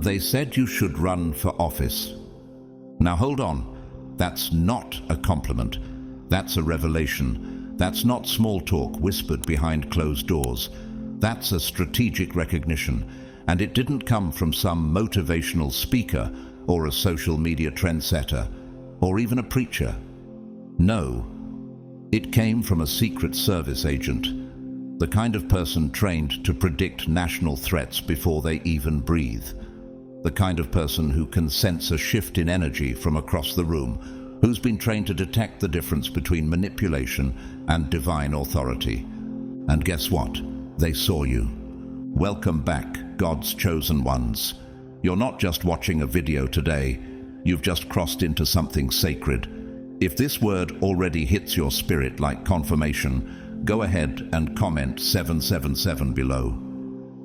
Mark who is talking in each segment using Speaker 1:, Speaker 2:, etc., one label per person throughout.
Speaker 1: They said you should run for office. Now hold on. That's not a compliment. That's a revelation. That's not small talk whispered behind closed doors. That's a strategic recognition. And it didn't come from some motivational speaker or a social media trendsetter or even a preacher. No, it came from a Secret Service agent, the kind of person trained to predict national threats before they even breathe, the kind of person who can sense a shift in energy from across the room, who's been trained to detect the difference between manipulation and divine authority. And guess what? They saw you. Welcome back, God's chosen ones. You're not just watching a video today, you've just crossed into something sacred. If this word already hits your spirit like confirmation, go ahead and comment 777 below.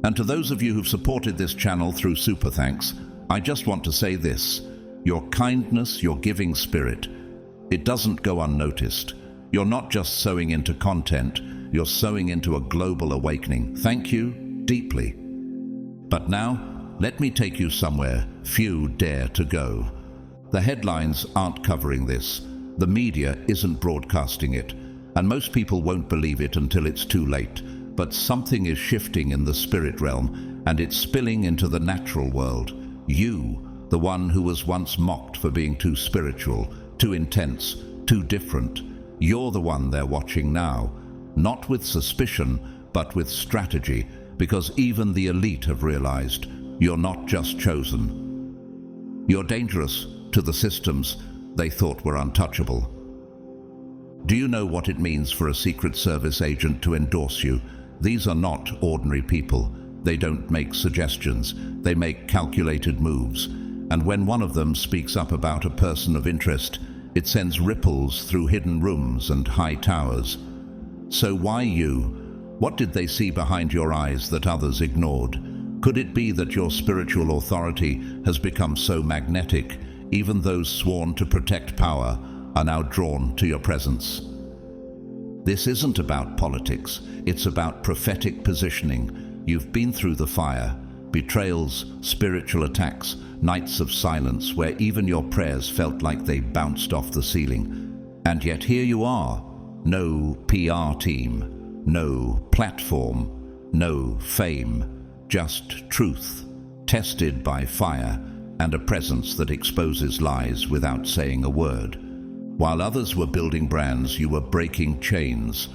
Speaker 1: And to those of you who've supported this channel through Super Thanks, I just want to say this: your kindness, your giving spirit, it doesn't go unnoticed. You're not just sowing into content, you're sowing into a global awakening. Thank you deeply. But now, let me take you somewhere few dare to go. The headlines aren't covering this. The media isn't broadcasting it, and most people won't believe it until it's too late. But something is shifting in the spirit realm, and it's spilling into the natural world. You, the one who was once mocked for being too spiritual, too intense, too different, you're the one they're watching now, not with suspicion, but with strategy, because even the elite have realized you're not just chosen. You're dangerous to the systems they thought were untouchable. Do you know what it means for a Secret Service agent to endorse you? These are not ordinary people. They don't make suggestions. They make calculated moves. And when one of them speaks up about a person of interest, it sends ripples through hidden rooms and high towers. So why you? What did they see behind your eyes that others ignored? Could it be that your spiritual authority has become so magnetic, even those sworn to protect power are now drawn to your presence? This isn't about politics, it's about prophetic positioning. You've been through the fire, betrayals, spiritual attacks, nights of silence where even your prayers felt like they bounced off the ceiling. And yet here you are, no PR team, no platform, no fame, just truth, tested by fire, and a presence that exposes lies without saying a word. While others were building brands, you were breaking chains.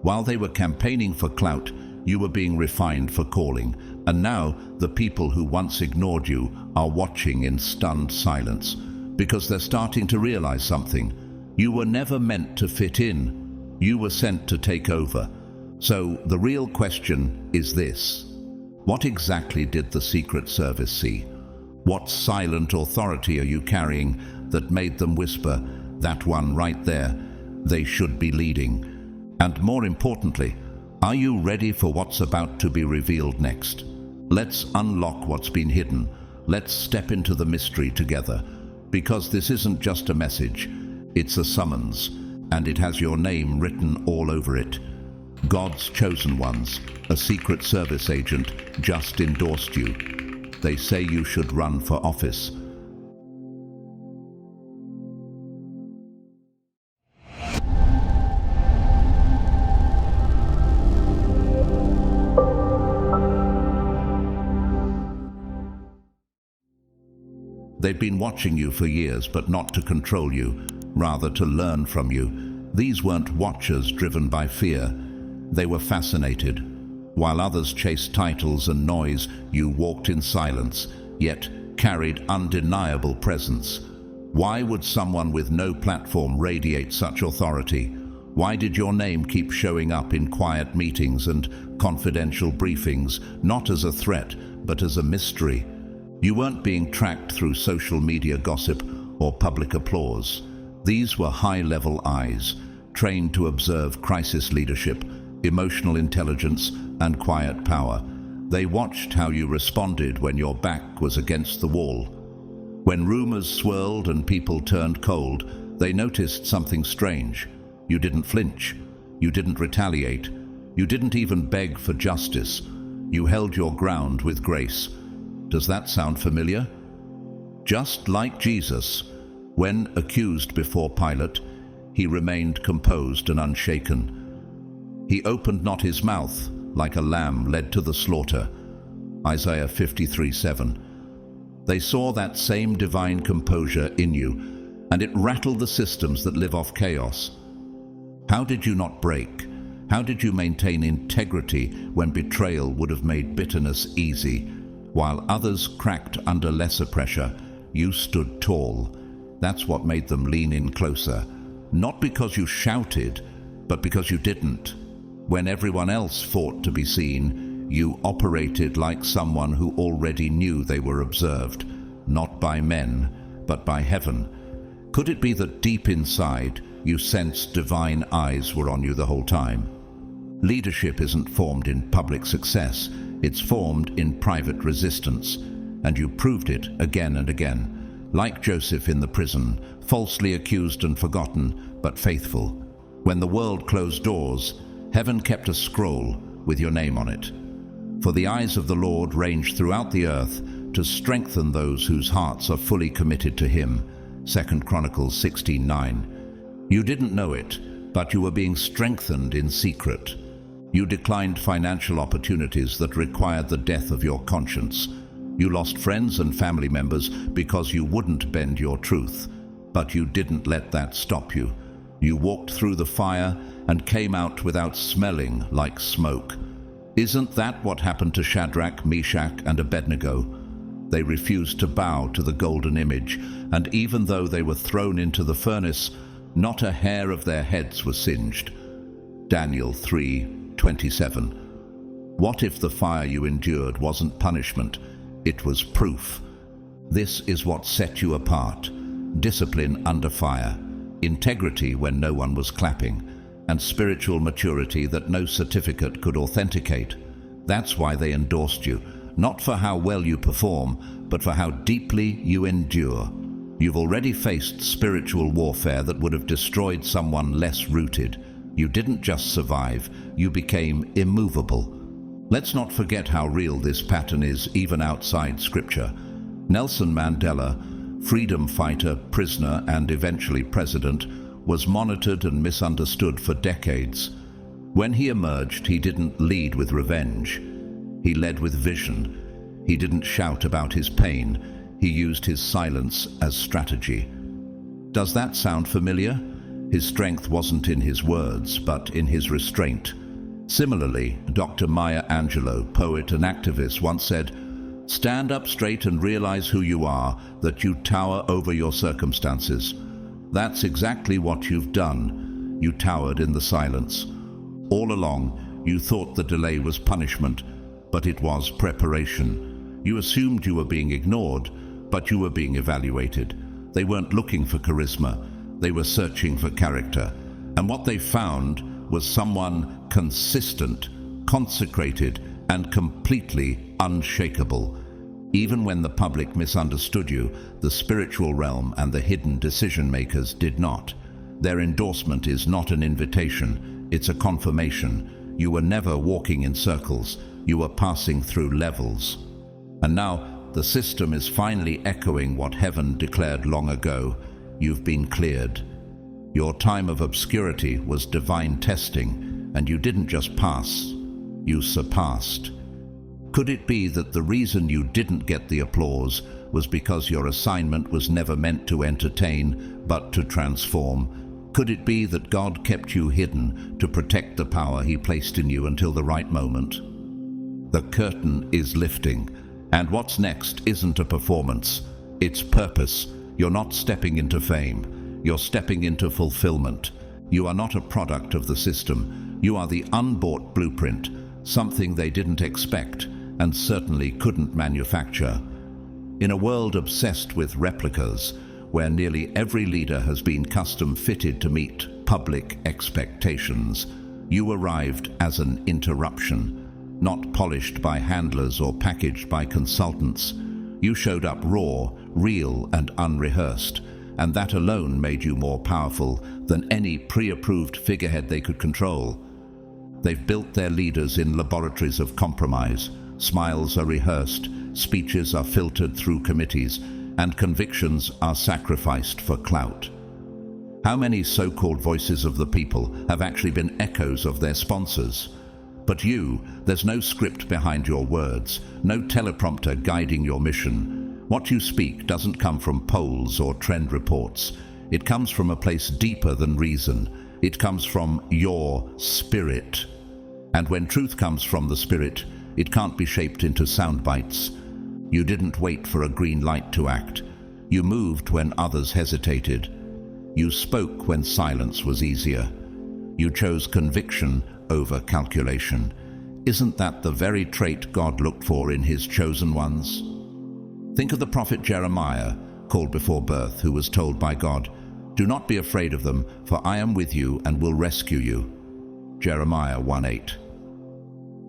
Speaker 1: While they were campaigning for clout, you were being refined for calling. And now, the people who once ignored you are watching in stunned silence, because they're starting to realize something. You were never meant to fit in. You were sent to take over. So, the real question is this: what exactly did the Secret Service see? What silent authority are you carrying that made them whisper, "That one right there, they should be leading"? And more importantly, are you ready for what's about to be revealed next? Let's unlock what's been hidden. Let's step into the mystery together. Because this isn't just a message, it's a summons, and it has your name written all over it. God's chosen ones, a Secret Service agent, just endorsed you. They say you should run for office. They've been watching you for years, but not to control you, rather to learn from you. These weren't watchers driven by fear. They were fascinated. While others chased titles and noise, you walked in silence, yet carried undeniable presence. Why would someone with no platform radiate such authority? Why did your name keep showing up in quiet meetings and confidential briefings, not as a threat, but as a mystery? You weren't being tracked through social media gossip or public applause. These were high-level eyes, trained to observe crisis leadership, emotional intelligence, and quiet power. They watched how you responded when your back was against the wall. When rumors swirled and people turned cold, they noticed something strange. You didn't flinch. You didn't retaliate. You didn't even beg for justice. You held your ground with grace. Does that sound familiar? Just like Jesus, when accused before Pilate, he remained composed and unshaken. He opened not his mouth, like a lamb led to the slaughter. Isaiah 53:7. They saw that same divine composure in you, and it rattled the systems that live off chaos. How did you not break? How did you maintain integrity when betrayal would have made bitterness easy? While others cracked under lesser pressure, you stood tall. That's what made them lean in closer. Not because you shouted, but because you didn't. When everyone else fought to be seen, you operated like someone who already knew they were observed, not by men, but by heaven. Could it be that deep inside, you sensed divine eyes were on you the whole time? Leadership isn't formed in public success, it's formed in private resistance, and you proved it again and again. Like Joseph in the prison, falsely accused and forgotten, but faithful. When the world closed doors, heaven kept a scroll with your name on it. For the eyes of the Lord range throughout the earth to strengthen those whose hearts are fully committed to Him. 2 Chronicles 16:9. You didn't know it, but you were being strengthened in secret. You declined financial opportunities that required the death of your conscience. You lost friends and family members because you wouldn't bend your truth. But you didn't let that stop you. You walked through the fire and came out without smelling like smoke. Isn't that what happened to Shadrach, Meshach, and Abednego? They refused to bow to the golden image, and even though they were thrown into the furnace, not a hair of their heads was singed. Daniel 3:27. What if the fire you endured wasn't punishment? It was proof. This is what set you apart. Discipline under fire, integrity when no one was clapping, and spiritual maturity that no certificate could authenticate. That's why they endorsed you, not for how well you perform, but for how deeply you endure. You've already faced spiritual warfare that would have destroyed someone less rooted. You didn't just survive, you became immovable. Let's not forget how real this pattern is even outside Scripture. Nelson Mandela, freedom fighter, prisoner, and eventually president, was monitored and misunderstood for decades. When he emerged, he didn't lead with revenge. He led with vision. He didn't shout about his pain. He used his silence as strategy. Does that sound familiar? His strength wasn't in his words, but in his restraint. Similarly, Dr. Maya Angelou, poet and activist, once said, "Stand up straight and realize who you are, that you tower over your circumstances." That's exactly what you've done. You towered in the silence. All along, you thought the delay was punishment, but it was preparation. You assumed you were being ignored, but you were being evaluated. They weren't looking for charisma. They were searching for character. And what they found was someone consistent, consecrated, and completely unshakable. Even when the public misunderstood you, the spiritual realm and the hidden decision makers did not. Their endorsement is not an invitation, it's a confirmation. You were never walking in circles, you were passing through levels. And now, the system is finally echoing what heaven declared long ago. You've been cleared. Your time of obscurity was divine testing, and you didn't just pass, you surpassed. Could it be that the reason you didn't get the applause was because your assignment was never meant to entertain, but to transform? Could it be that God kept you hidden to protect the power He placed in you until the right moment? The curtain is lifting, and what's next isn't a performance, it's purpose. You're not stepping into fame, you're stepping into fulfillment. You are not a product of the system, you are the unbought blueprint, something they didn't expect and certainly couldn't manufacture. In a world obsessed with replicas, where nearly every leader has been custom-fitted to meet public expectations, you arrived as an interruption, not polished by handlers or packaged by consultants. You showed up raw, real, and unrehearsed, and that alone made you more powerful than any pre-approved figurehead they could control. They've built their leaders in laboratories of compromise. Smiles are rehearsed, speeches are filtered through committees, and convictions are sacrificed for clout. How many so-called voices of the people have actually been echoes of their sponsors? But there's no script behind your words, no teleprompter guiding your mission. What you speak doesn't come from polls or trend reports. It comes from a place deeper than reason. It comes from your spirit. And when truth comes from the spirit, it can't be shaped into sound bites. You didn't wait for a green light to act. You moved when others hesitated. You spoke when silence was easier. You chose conviction over calculation. Isn't that the very trait God looked for in his chosen ones? Think of the prophet Jeremiah, called before birth, who was told by God, "Do not be afraid of them, for I am with you and will rescue you." Jeremiah 1:8.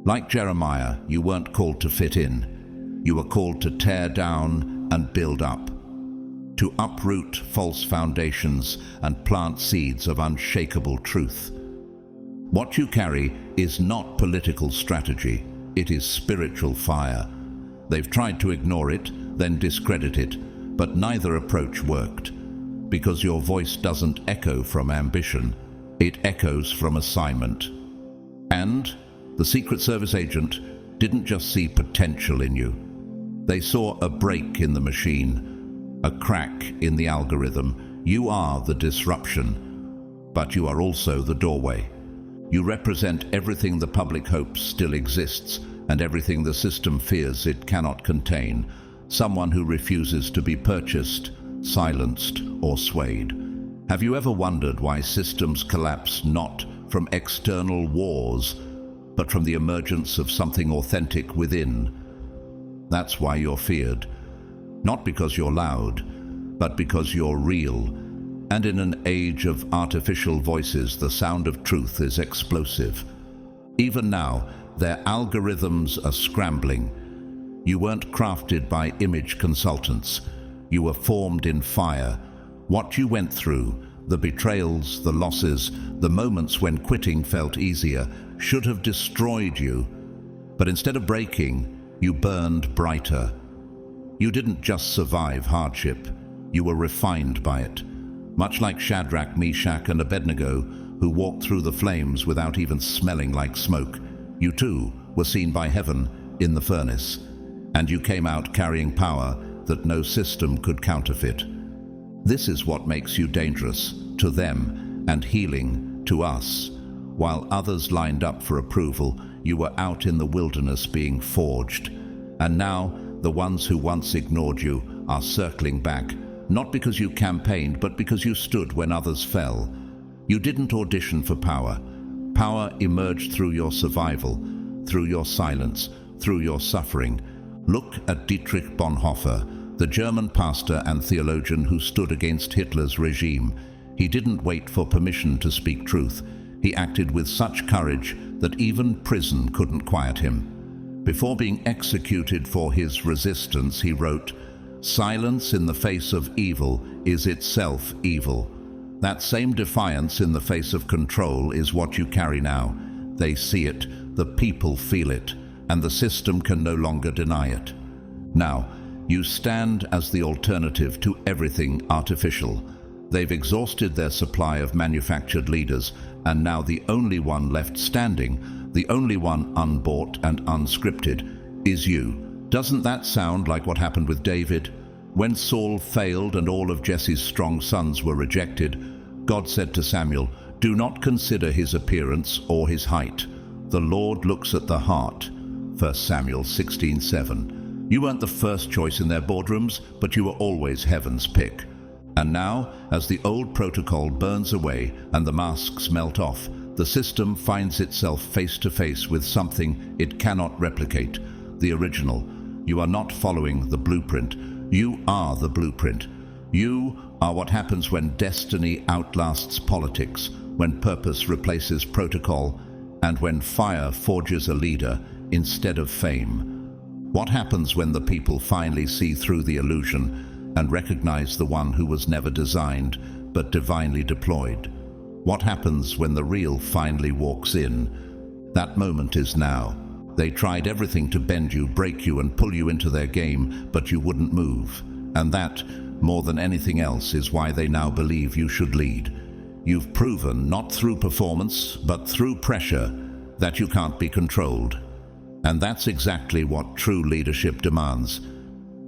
Speaker 1: Like Jeremiah, you weren't called to fit in. You were called to tear down and build up, to uproot false foundations and plant seeds of unshakable truth. What you carry is not political strategy, it is spiritual fire. They've tried to ignore it, then discredit it, but neither approach worked, because your voice doesn't echo from ambition, it echoes from assignment. And the Secret Service agent didn't just see potential in you. They saw a break in the machine, a crack in the algorithm. You are the disruption, but you are also the doorway. You represent everything the public hopes still exists and everything the system fears it cannot contain. Someone who refuses to be purchased, silenced, or swayed. Have you ever wondered why systems collapse not from external wars, but from the emergence of something authentic within? That's why you're feared. Not because you're loud, but because you're real. And in an age of artificial voices, the sound of truth is explosive. Even now, their algorithms are scrambling. You weren't crafted by image consultants. You were formed in fire. What you went through, the betrayals, the losses, the moments when quitting felt easier, should have destroyed you. But instead of breaking, you burned brighter. You didn't just survive hardship. You were refined by it. Much like Shadrach, Meshach, and Abednego, who walked through the flames without even smelling like smoke, you too were seen by heaven in the furnace, and you came out carrying power that no system could counterfeit. This is what makes you dangerous to them and healing to us. While others lined up for approval, you were out in the wilderness being forged. And now, the ones who once ignored you are circling back, not because you campaigned, but because you stood when others fell. You didn't audition for power. Power emerged through your survival, through your silence, through your suffering. Look at Dietrich Bonhoeffer, the German pastor and theologian who stood against Hitler's regime. He didn't wait for permission to speak truth. He acted with such courage that even prison couldn't quiet him. Before being executed for his resistance, he wrote, "Silence in the face of evil is itself evil." That same defiance in the face of control is what you carry now. They see it, the people feel it, and the system can no longer deny it. Now, you stand as the alternative to everything artificial. They've exhausted their supply of manufactured leaders, and now the only one left standing, the only one unbought and unscripted, is you. Doesn't that sound like what happened with David? When Saul failed and all of Jesse's strong sons were rejected, God said to Samuel, "Do not consider his appearance or his height. The Lord looks at the heart." 1 Samuel 16:7. You weren't the first choice in their boardrooms, but you were always heaven's pick. And now, as the old protocol burns away and the masks melt off, the system finds itself face to face with something it cannot replicate, the original. You are not following the blueprint. You are the blueprint. You are what happens when destiny outlasts politics, when purpose replaces protocol, and when fire forges a leader instead of fame. What happens when the people finally see through the illusion and recognize the one who was never designed but divinely deployed? What happens when the real finally walks in? That moment is now. They tried everything to bend you, break you, and pull you into their game, but you wouldn't move. And that, more than anything else, is why they now believe you should lead. You've proven, not through performance, but through pressure, that you can't be controlled. And that's exactly what true leadership demands.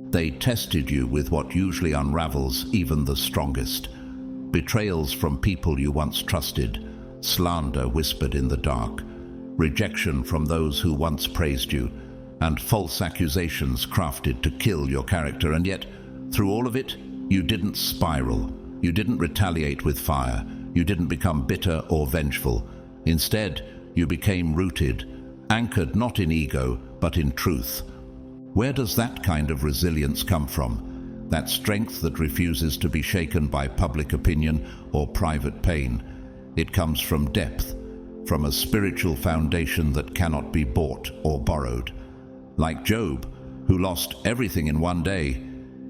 Speaker 1: They tested you with what usually unravels even the strongest. Betrayals from people you once trusted, slander whispered in the dark, rejection from those who once praised you, and false accusations crafted to kill your character. And yet, through all of it, you didn't spiral. You didn't retaliate with fire. You didn't become bitter or vengeful. Instead, you became rooted, anchored not in ego, but in truth. Where does that kind of resilience come from? That strength that refuses to be shaken by public opinion or private pain. It comes from depth, from a spiritual foundation that cannot be bought or borrowed. Like Job, who lost everything in one day,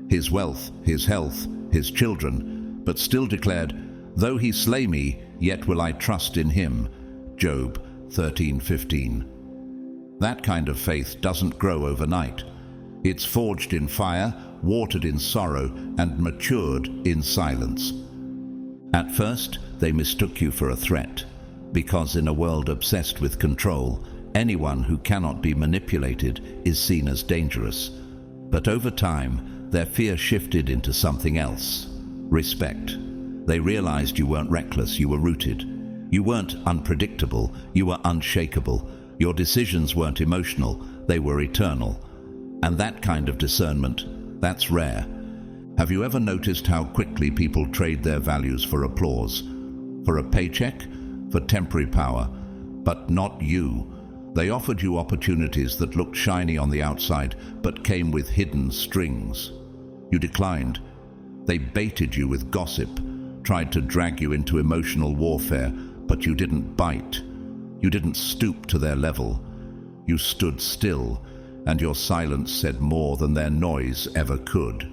Speaker 1: his wealth, his health, his children, but still declared, "Though he slay me, yet will I trust in him." Job 13:15. That kind of faith doesn't grow overnight. It's forged in fire, watered in sorrow, and matured in silence. At first, they mistook you for a threat, because in a world obsessed with control, anyone who cannot be manipulated is seen as dangerous. But over time, their fear shifted into something else: respect. They realized you weren't reckless, you were rooted. You weren't unpredictable, you were unshakable. Your decisions weren't emotional, they were eternal. And that kind of discernment, that's rare. Have you ever noticed how quickly people trade their values for applause? For a paycheck? For temporary power? But not you. They offered you opportunities that looked shiny on the outside, but came with hidden strings. You declined. They baited you with gossip, tried to drag you into emotional warfare, but you didn't bite. You didn't stoop to their level. You stood still, and your silence said more than their noise ever could.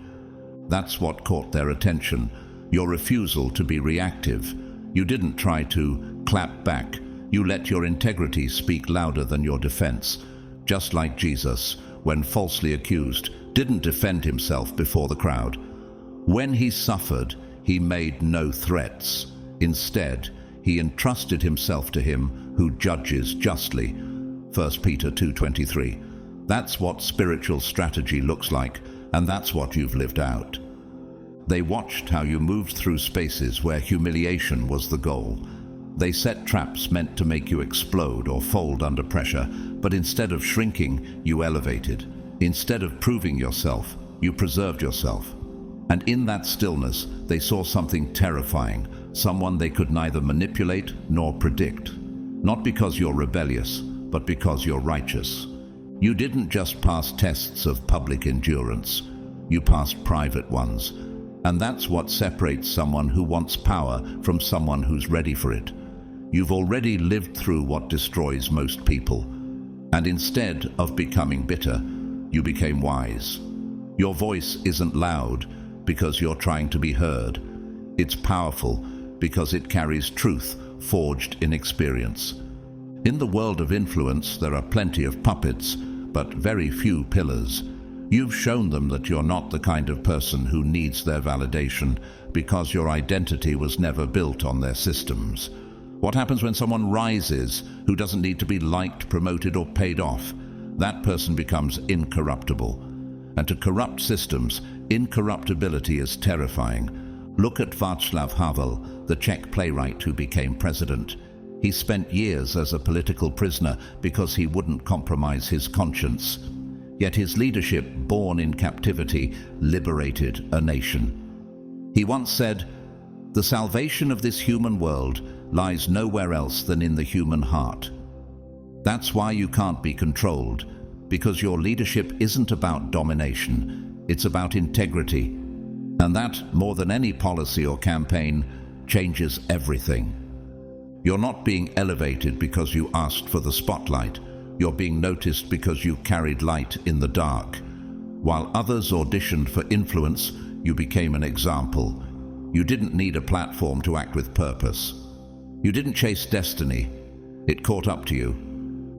Speaker 1: That's what caught their attention, your refusal to be reactive. You didn't try to clap back. You let your integrity speak louder than your defense. Just like Jesus, when falsely accused, didn't defend himself before the crowd. When he suffered, he made no threats. Instead, he entrusted himself to him who judges justly. 1 Peter 2:23. That's what spiritual strategy looks like, and that's what you've lived out. They watched how you moved through spaces where humiliation was the goal. They set traps meant to make you explode or fold under pressure, but instead of shrinking, you elevated. Instead of proving yourself, you preserved yourself. And in that stillness, they saw something terrifying, someone they could neither manipulate nor predict. Not because you're rebellious, but because you're righteous. You didn't just pass tests of public endurance, you passed private ones. And that's what separates someone who wants power from someone who's ready for it. You've already lived through what destroys most people. And instead of becoming bitter, you became wise. Your voice isn't loud because you're trying to be heard. It's powerful because it carries truth forged in experience. In the world of influence, there are plenty of puppets, but very few pillars. You've shown them that you're not the kind of person who needs their validation because your identity was never built on their systems. What happens when someone rises who doesn't need to be liked, promoted, or paid off? That person becomes incorruptible. And to corrupt systems, incorruptibility is terrifying. Look at Václav Havel, the Czech playwright who became president. He spent years as a political prisoner because he wouldn't compromise his conscience. Yet his leadership, born in captivity, liberated a nation. He once said, "The salvation of this human world lies nowhere else than in the human heart." That's why you can't be controlled, because your leadership isn't about domination, it's about integrity. And that, more than any policy or campaign, changes everything. You're not being elevated because you asked for the spotlight. You're being noticed because you carried light in the dark. While others auditioned for influence, you became an example. You didn't need a platform to act with purpose. You didn't chase destiny. It caught up to you.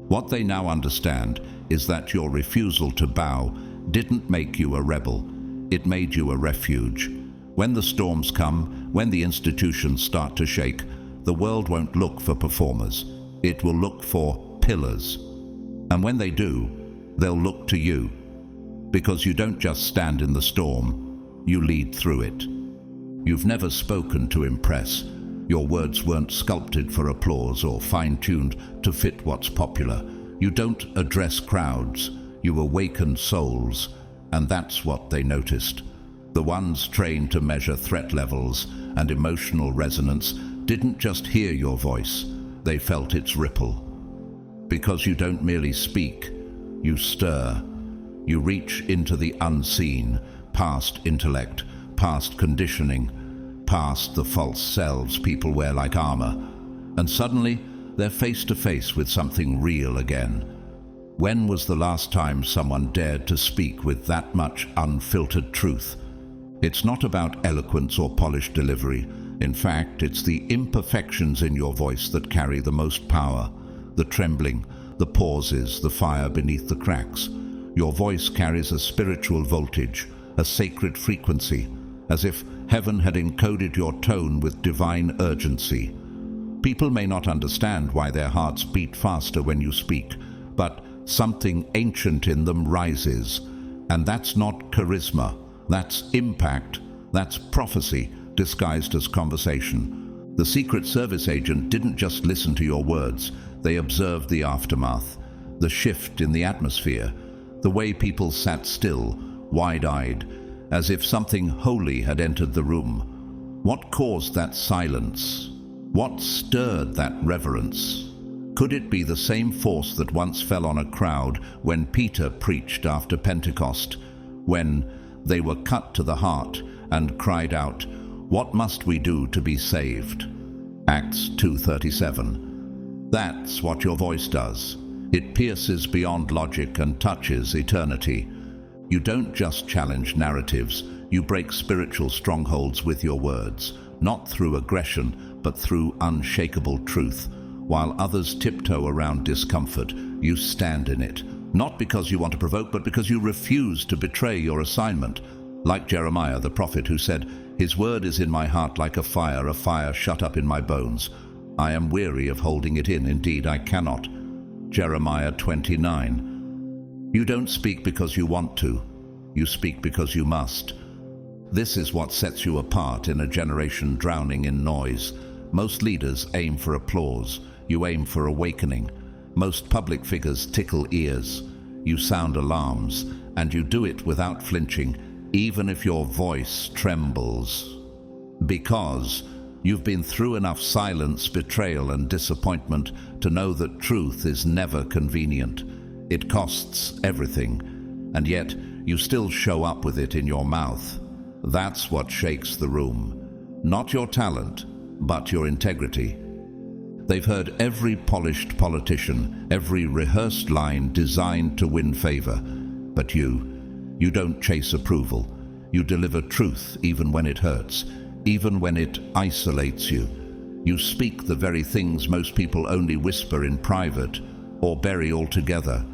Speaker 1: What they now understand is that your refusal to bow didn't make you a rebel. It made you a refuge. When the storms come, when the institutions start to shake, the world won't look for performers. It will look for pillars. And when they do, they'll look to you. Because you don't just stand in the storm, you lead through it. You've never spoken to impress. Your words weren't sculpted for applause or fine-tuned to fit what's popular. You don't address crowds. You awaken souls, and that's what they noticed. The ones trained to measure threat levels and emotional resonance didn't just hear your voice, they felt its ripple. Because you don't merely speak, you stir. You reach into the unseen, past intellect, past conditioning, past the false selves people wear like armor, and suddenly they're face to face with something real again. When was the last time someone dared to speak with that much unfiltered truth? It's not about eloquence or polished delivery. In fact, it's the imperfections in your voice that carry the most power. The trembling, the pauses, the fire beneath the cracks. Your voice carries a spiritual voltage, a sacred frequency, as if heaven had encoded your tone with divine urgency. People may not understand why their hearts beat faster when you speak, but something ancient in them rises. And that's not charisma, that's impact, that's prophecy disguised as conversation. The Secret Service agent didn't just listen to your words, they observed the aftermath, the shift in the atmosphere, the way people sat still, wide-eyed, as if something holy had entered the room. What caused that silence? What stirred that reverence? Could it be the same force that once fell on a crowd when Peter preached after Pentecost, when they were cut to the heart and cried out, "What must we do to be saved?" Acts 2:37. That's what your voice does. It pierces beyond logic and touches eternity. You don't just challenge narratives, you break spiritual strongholds with your words, not through aggression, but through unshakable truth. While others tiptoe around discomfort, you stand in it, not because you want to provoke, but because you refuse to betray your assignment. Like Jeremiah, the prophet, who said, "His word is in my heart like a fire shut up in my bones. I am weary of holding it in, indeed I cannot." Jeremiah 29. You don't speak because you want to, you speak because you must. This is what sets you apart in a generation drowning in noise. Most leaders aim for applause, you aim for awakening. Most public figures tickle ears. You sound alarms, and you do it without flinching, even if your voice trembles. Because you've been through enough silence, betrayal, and disappointment to know that truth is never convenient. It costs everything, and yet you still show up with it in your mouth. That's what shakes the room. Not your talent, but your integrity. They've heard every polished politician, every rehearsed line designed to win favor. But you don't chase approval. You deliver truth even when it hurts, even when it isolates you. You speak the very things most people only whisper in private or bury altogether.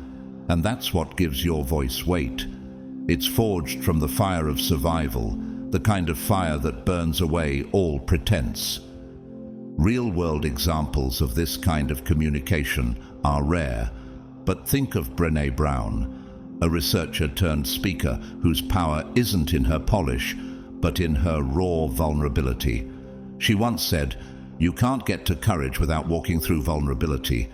Speaker 1: And that's what gives your voice weight. It's forged from the fire of survival, the kind of fire that burns away all pretense. Real-world examples of this kind of communication are rare, but think of Brené Brown, a researcher turned speaker whose power isn't in her polish, but in her raw vulnerability. She once said, "You can't get to courage without walking through vulnerability."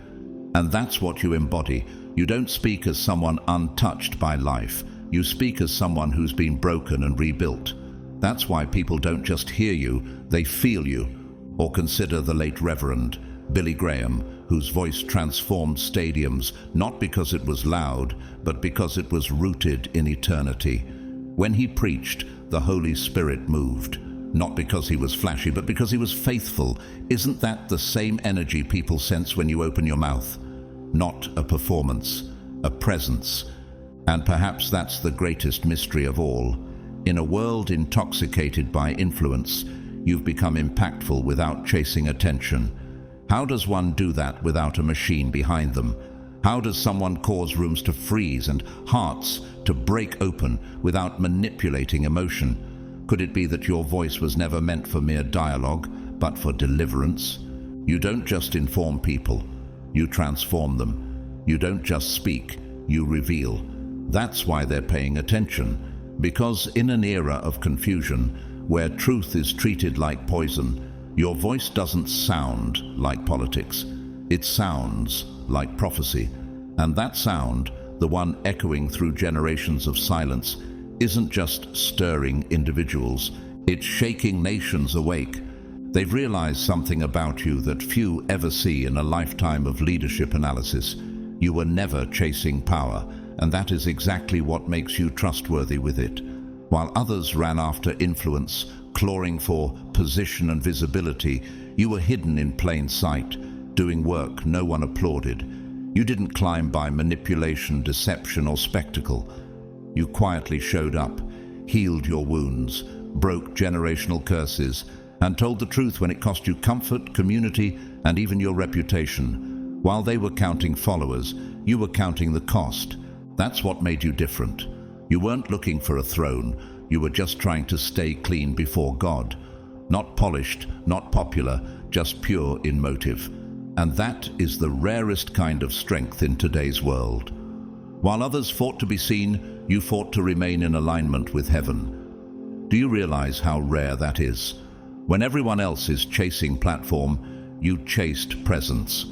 Speaker 1: And that's what you embody. You don't speak as someone untouched by life. You speak as someone who's been broken and rebuilt. That's why people don't just hear you, they feel you. Or consider the late Reverend Billy Graham, whose voice transformed stadiums, not because it was loud, but because it was rooted in eternity. When he preached, the Holy Spirit moved. Not because he was flashy, but because he was faithful. Isn't that the same energy people sense when you open your mouth? Not a performance, a presence. And perhaps that's the greatest mystery of all. In a world intoxicated by influence, you've become impactful without chasing attention. How does one do that without a machine behind them? How does someone cause rooms to freeze and hearts to break open without manipulating emotion? Could it be that your voice was never meant for mere dialogue, but for deliverance? You don't just inform people, you transform them. You don't just speak, you reveal. That's why they're paying attention, because in an era of confusion, where truth is treated like poison, your voice doesn't sound like politics. It sounds like prophecy. And that sound, the one echoing through generations of silence, isn't just stirring individuals, it's shaking nations awake. They've realized something about you that few ever see in a lifetime of leadership analysis. You were never chasing power, and that is exactly what makes you trustworthy with it. While others ran after influence, clawing for position and visibility, you were hidden in plain sight, doing work no one applauded. You didn't climb by manipulation, deception, or spectacle. You quietly showed up, healed your wounds, broke generational curses, and told the truth when it cost you comfort, community, and even your reputation. While they were counting followers, you were counting the cost. That's what made you different. You weren't looking for a throne, you were just trying to stay clean before God. Not polished, not popular, just pure in motive. And that is the rarest kind of strength in today's world. While others fought to be seen, you fought to remain in alignment with heaven. Do you realize how rare that is? When everyone else is chasing platform, you chased presence.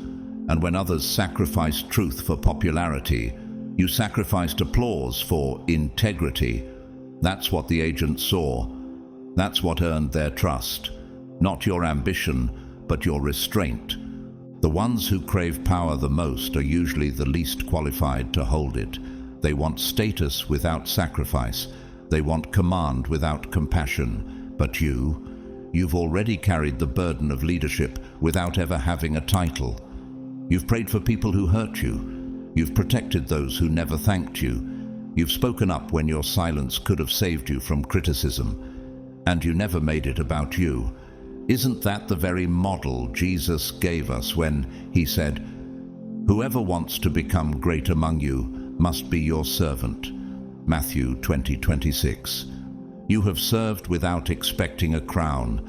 Speaker 1: And when others sacrificed truth for popularity, you sacrificed applause for integrity. That's what the agents saw. That's what earned their trust. Not your ambition, but your restraint. The ones who crave power the most are usually the least qualified to hold it. They want status without sacrifice. They want command without compassion. But you've already carried the burden of leadership without ever having a title. You've prayed for people who hurt you. You've protected those who never thanked you. You've spoken up when your silence could have saved you from criticism. And you never made it about you. Isn't that the very model Jesus gave us when he said, "Whoever wants to become great among you must be your servant"? Matthew 20:26. You have served without expecting a crown,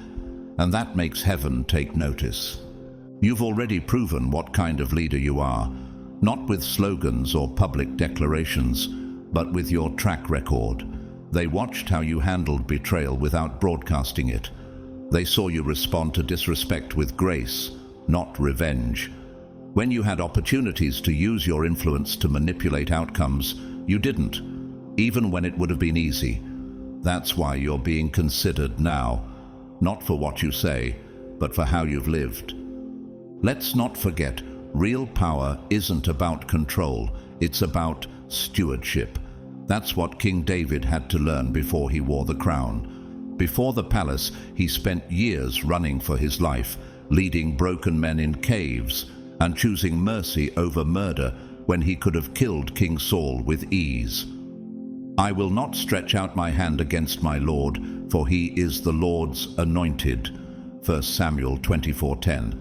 Speaker 1: and that makes heaven take notice. You've already proven what kind of leader you are, not with slogans or public declarations, but with your track record. They watched how you handled betrayal without broadcasting it. They saw you respond to disrespect with grace, not revenge. When you had opportunities to use your influence to manipulate outcomes, you didn't, even when it would have been easy. That's why you're being considered now, not for what you say, but for how you've lived. Let's not forget, real power isn't about control, it's about stewardship. That's what King David had to learn before he wore the crown. Before the palace, he spent years running for his life, leading broken men in caves, and choosing mercy over murder when he could have killed King Saul with ease. I will not stretch out my hand against my Lord, for he is the Lord's anointed. 1 Samuel 24:10.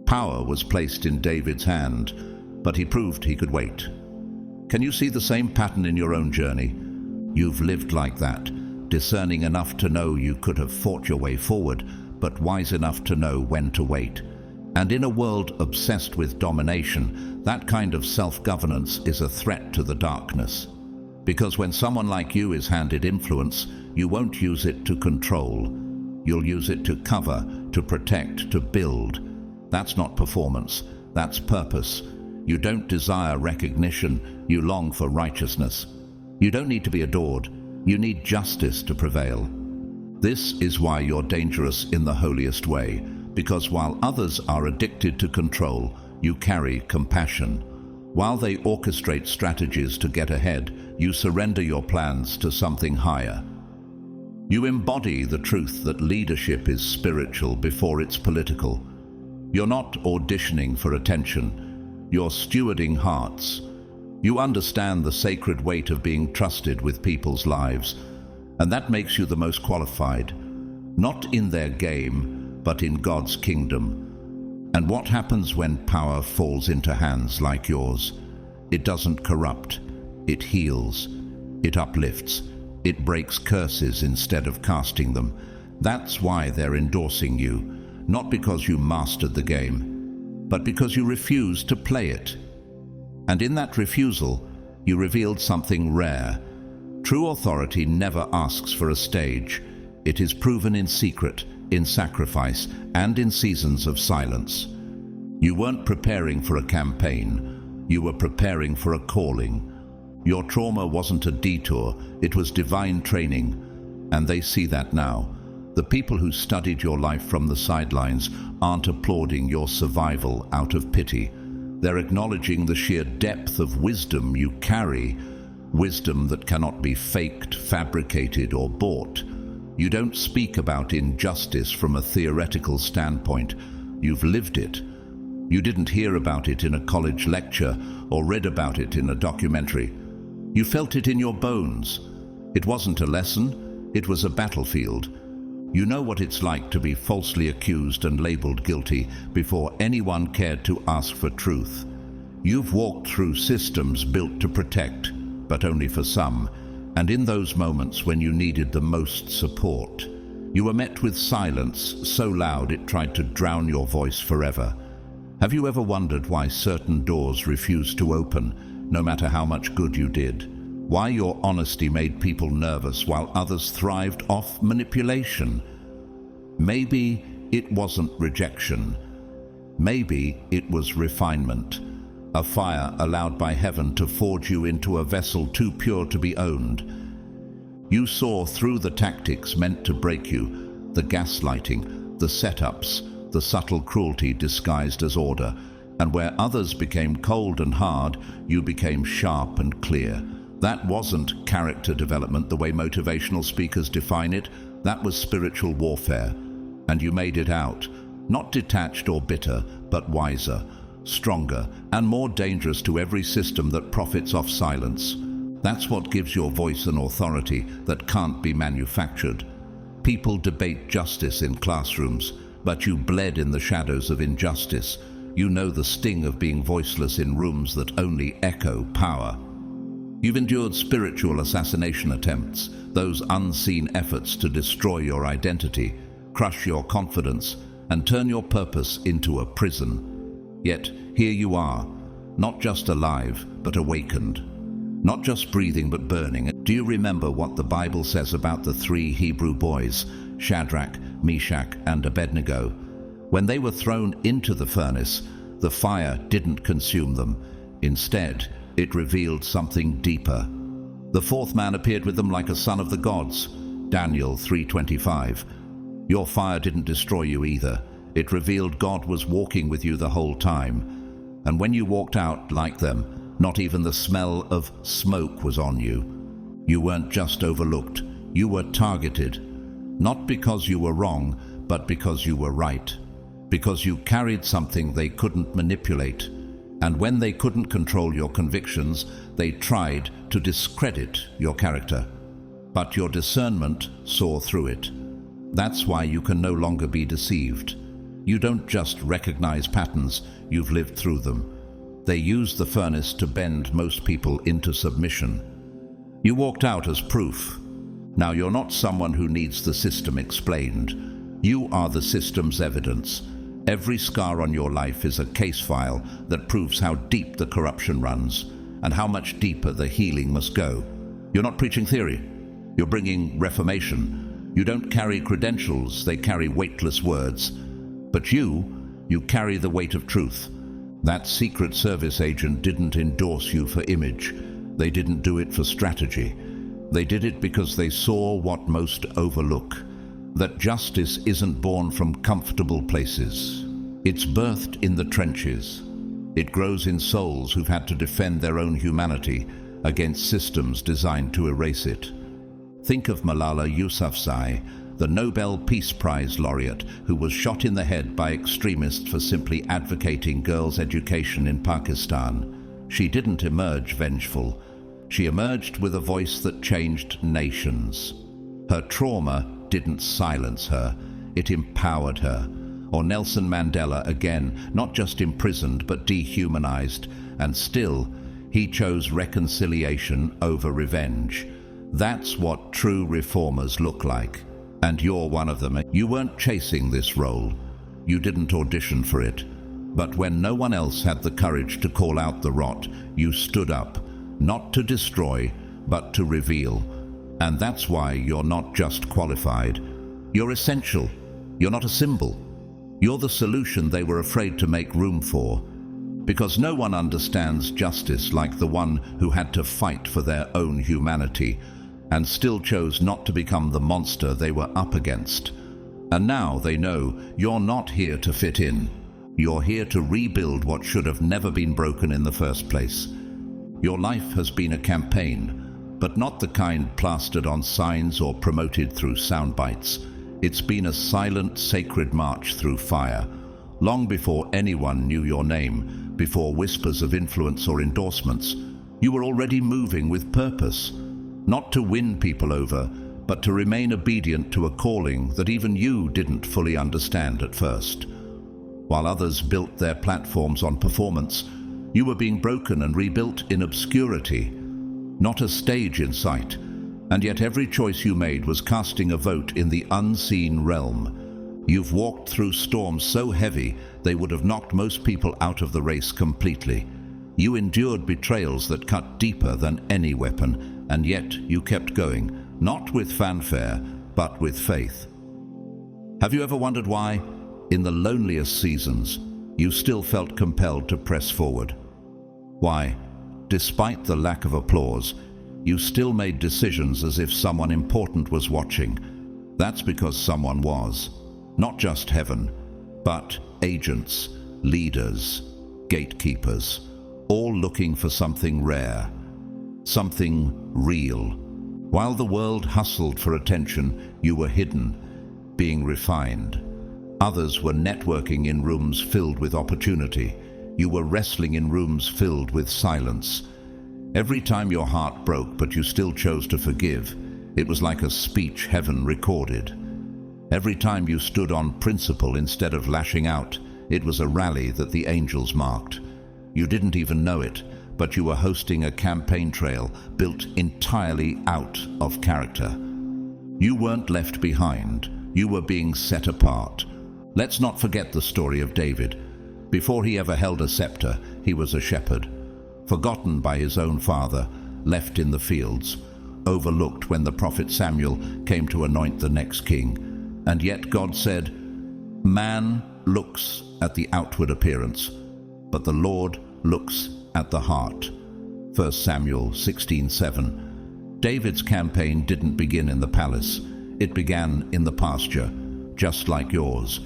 Speaker 1: Power was placed in David's hand, but he proved he could wait. Can you see the same pattern in your own journey? You've lived like that, discerning enough to know you could have fought your way forward, but wise enough to know when to wait. And in a world obsessed with domination, that kind of self-governance is a threat to the darkness. Because when someone like you is handed influence, you won't use it to control. You'll use it to cover, to protect, to build. That's not performance, that's purpose. You don't desire recognition, you long for righteousness. You don't need to be adored, you need justice to prevail. This is why you're dangerous in the holiest way, because while others are addicted to control, you carry compassion. While they orchestrate strategies to get ahead, you surrender your plans to something higher. You embody the truth that leadership is spiritual before it's political. You're not auditioning for attention, you're stewarding hearts. You understand the sacred weight of being trusted with people's lives, and that makes you the most qualified, not in their game, but in God's kingdom. And what happens when power falls into hands like yours? It doesn't corrupt, it heals, it uplifts, it breaks curses instead of casting them. That's why they're endorsing you, not because you mastered the game, but because you refused to play it. And in that refusal, you revealed something rare. True authority never asks for a stage. It is proven in secret, in sacrifice, and in seasons of silence. You weren't preparing for a campaign. You were preparing for a calling. Your trauma wasn't a detour, it was divine training. And they see that now. The people who studied your life from the sidelines aren't applauding your survival out of pity. They're acknowledging the sheer depth of wisdom you carry, wisdom that cannot be faked, fabricated, or bought. You don't speak about injustice from a theoretical standpoint. You've lived it. You didn't hear about it in a college lecture or read about it in a documentary. You felt it in your bones. It wasn't a lesson, it was a battlefield. You know what it's like to be falsely accused and labeled guilty before anyone cared to ask for truth. You've walked through systems built to protect, but only for some, and in those moments when you needed the most support, you were met with silence so loud it tried to drown your voice forever. Have you ever wondered why certain doors refused to open, no matter how much good you did? Why your honesty made people nervous while others thrived off manipulation? Maybe it wasn't rejection. Maybe it was refinement. A fire allowed by heaven to forge you into a vessel too pure to be owned. You saw through the tactics meant to break you, the gaslighting, the setups, the subtle cruelty disguised as order, and where others became cold and hard, you became sharp and clear. That wasn't character development the way motivational speakers define it. That was spiritual warfare. And you made it out, not detached or bitter, but wiser, stronger, and more dangerous to every system that profits off silence. That's what gives your voice an authority that can't be manufactured. People debate justice in classrooms, but you bled in the shadows of injustice. You know the sting of being voiceless in rooms that only echo power. You've endured spiritual assassination attempts, those unseen efforts to destroy your identity, crush your confidence, and turn your purpose into a prison. Yet, here you are, not just alive, but awakened. Not just breathing, but burning. Do you remember what the Bible says about the 3 Hebrew boys, Shadrach, Meshach, and Abednego? When they were thrown into the furnace, the fire didn't consume them. Instead, it revealed something deeper. The 4th man appeared with them like a son of the gods. Daniel 3:25. Your fire didn't destroy you either. It revealed God was walking with you the whole time. And when you walked out like them, not even the smell of smoke was on you. You weren't just overlooked. You were targeted. Not because you were wrong, but because you were right. Because you carried something they couldn't manipulate. And when they couldn't control your convictions, they tried to discredit your character. But your discernment saw through it. That's why you can no longer be deceived. You don't just recognize patterns, you've lived through them. They used the furnace to bend most people into submission. You walked out as proof. Now you're not someone who needs the system explained. You are the system's evidence. Every scar on your life is a case file that proves how deep the corruption runs and how much deeper the healing must go. You're not preaching theory. You're bringing reformation. You don't carry credentials, they carry weightless words. But you carry the weight of truth. That Secret Service agent didn't endorse you for image. They didn't do it for strategy. They did it because they saw what most overlook. That justice isn't born from comfortable places. It's birthed in the trenches. It grows in souls who've had to defend their own humanity against systems designed to erase it. Think of Malala Yousafzai, the Nobel Peace Prize laureate who was shot in the head by extremists for simply advocating girls' education in Pakistan. She didn't emerge vengeful. She emerged with a voice that changed nations. Her trauma didn't silence her, it empowered her. Or Nelson Mandela again, not just imprisoned but dehumanized, and still he chose reconciliation over revenge. That's what true reformers look like. And you're one of them. You weren't chasing this role. You didn't audition for it. But when no one else had the courage to call out the rot, you stood up, not to destroy, but to reveal. And that's why you're not just qualified. You're essential. You're not a symbol. You're the solution they were afraid to make room for. Because no one understands justice like the one who had to fight for their own humanity and still chose not to become the monster they were up against. And now they know you're not here to fit in. You're here to rebuild what should have never been broken in the first place. Your life has been a campaign, but not the kind plastered on signs or promoted through sound bites. It's been a silent, sacred march through fire. Long before anyone knew your name, before whispers of influence or endorsements, you were already moving with purpose. Not to win people over, but to remain obedient to a calling that even you didn't fully understand at first. While others built their platforms on performance, you were being broken and rebuilt in obscurity, not a stage in sight. And yet every choice you made was casting a vote in the unseen realm. You've walked through storms so heavy they would have knocked most people out of the race completely. You endured betrayals that cut deeper than any weapon, and yet you kept going, not with fanfare, but with faith. Have you ever wondered why, in the loneliest seasons, you still felt compelled to press forward? Why, despite the lack of applause, you still made decisions as if someone important was watching? That's because someone was. Not just heaven, but agents, leaders, gatekeepers, all looking for something rare, something real. While the world hustled for attention, you were hidden, being refined. Others were networking in rooms filled with opportunity. You were wrestling in rooms filled with silence. Every time your heart broke, but you still chose to forgive, it was like a speech heaven recorded. Every time you stood on principle instead of lashing out, it was a rally that the angels marked. You didn't even know it, but you were hosting a campaign trail built entirely out of character. You weren't left behind. You were being set apart. Let's not forget the story of David. Before he ever held a scepter, he was a shepherd. Forgotten by his own father, left in the fields, overlooked when the prophet Samuel came to anoint the next king. And yet God said, "Man looks at the outward appearance, but the Lord looks at the heart." 1 Samuel 16:7. David's campaign didn't begin in the palace. It began in the pasture, just like yours.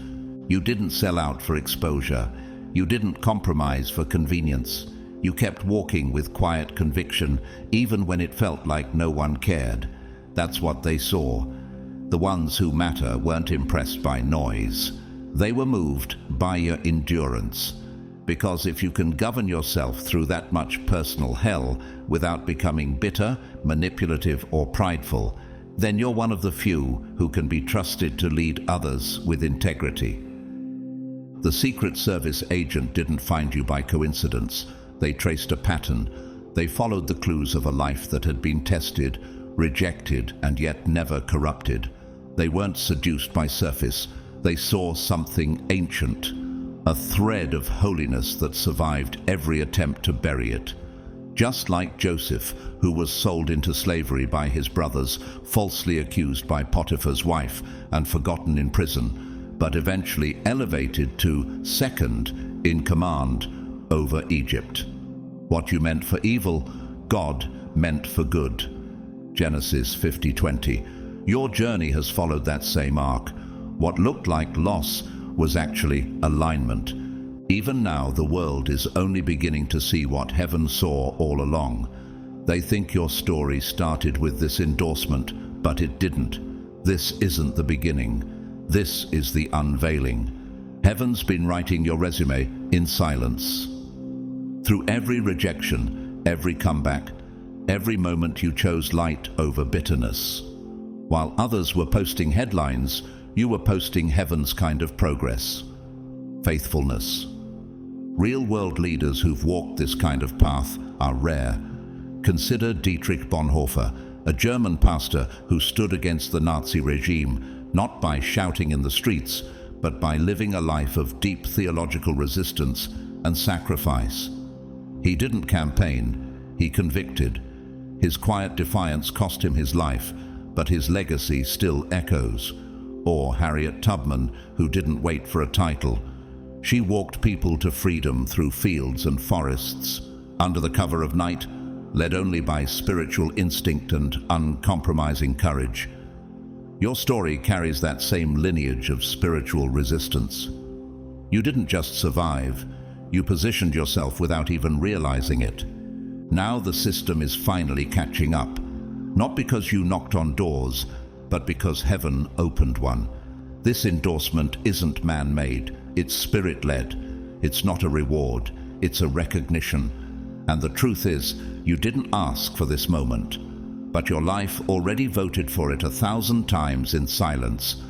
Speaker 1: You didn't sell out for exposure. You didn't compromise for convenience. You kept walking with quiet conviction, even when it felt like no one cared. That's what they saw. The ones who matter weren't impressed by noise. They were moved by your endurance. Because if you can govern yourself through that much personal hell without becoming bitter, manipulative, or prideful, then you're one of the few who can be trusted to lead others with integrity. The Secret Service agent didn't find you by coincidence. They traced a pattern. They followed the clues of a life that had been tested, rejected, and yet never corrupted. They weren't seduced by surface. They saw something ancient, a thread of holiness that survived every attempt to bury it. Just like Joseph, who was sold into slavery by his brothers, falsely accused by Potiphar's wife, and forgotten in prison, but eventually elevated to second in command over Egypt. What you meant for evil, God meant for good. Genesis 50:20. Your journey has followed that same arc. What looked like loss was actually alignment. Even now, the world is only beginning to see what heaven saw all along. They think your story started with this endorsement, but it didn't. This isn't the beginning. This is the unveiling. Heaven's been writing your resume in silence. Through every rejection, every comeback, every moment you chose light over bitterness. While others were posting headlines, You were posting heaven's kind of progress. Faithfulness. Real-world leaders who've walked this kind of path are rare. Consider Dietrich Bonhoeffer, a German pastor who stood against the Nazi regime, not by shouting in the streets, but by living a life of deep theological resistance and sacrifice. He didn't campaign, he convicted. His quiet defiance cost him his life, but his legacy still echoes. Or Harriet Tubman, who didn't wait for a title. She walked people to freedom through fields and forests, under the cover of night, led only by spiritual instinct and uncompromising courage. Your story carries that same lineage of spiritual resistance. You didn't just survive, you positioned yourself without even realizing it. Now the system is finally catching up, not because you knocked on doors, but because heaven opened one. This endorsement isn't man-made, it's spirit-led. It's not a reward, it's a recognition. And the truth is, you didn't ask for this moment, but your life already voted for it 1,000 times in silence.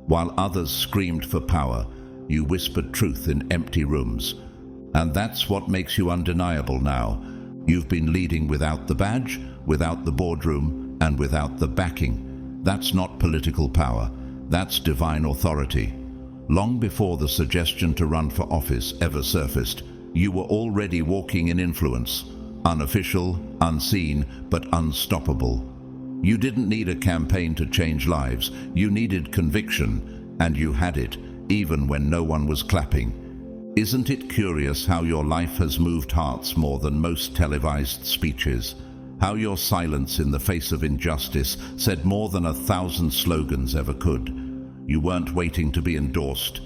Speaker 1: While others screamed for power, you whispered truth in empty rooms. And that's what makes you undeniable now. You've been leading without the badge, without the boardroom, and without the backing. That's not political power, that's divine authority. Long before the suggestion to run for office ever surfaced, you were already walking in influence, unofficial, unseen, but unstoppable. You didn't need a campaign to change lives, you needed conviction, and you had it, even when no one was clapping. Isn't it curious how your life has moved hearts more than most televised speeches? How your silence in the face of injustice said more than 1,000 slogans ever could. You weren't waiting to be endorsed.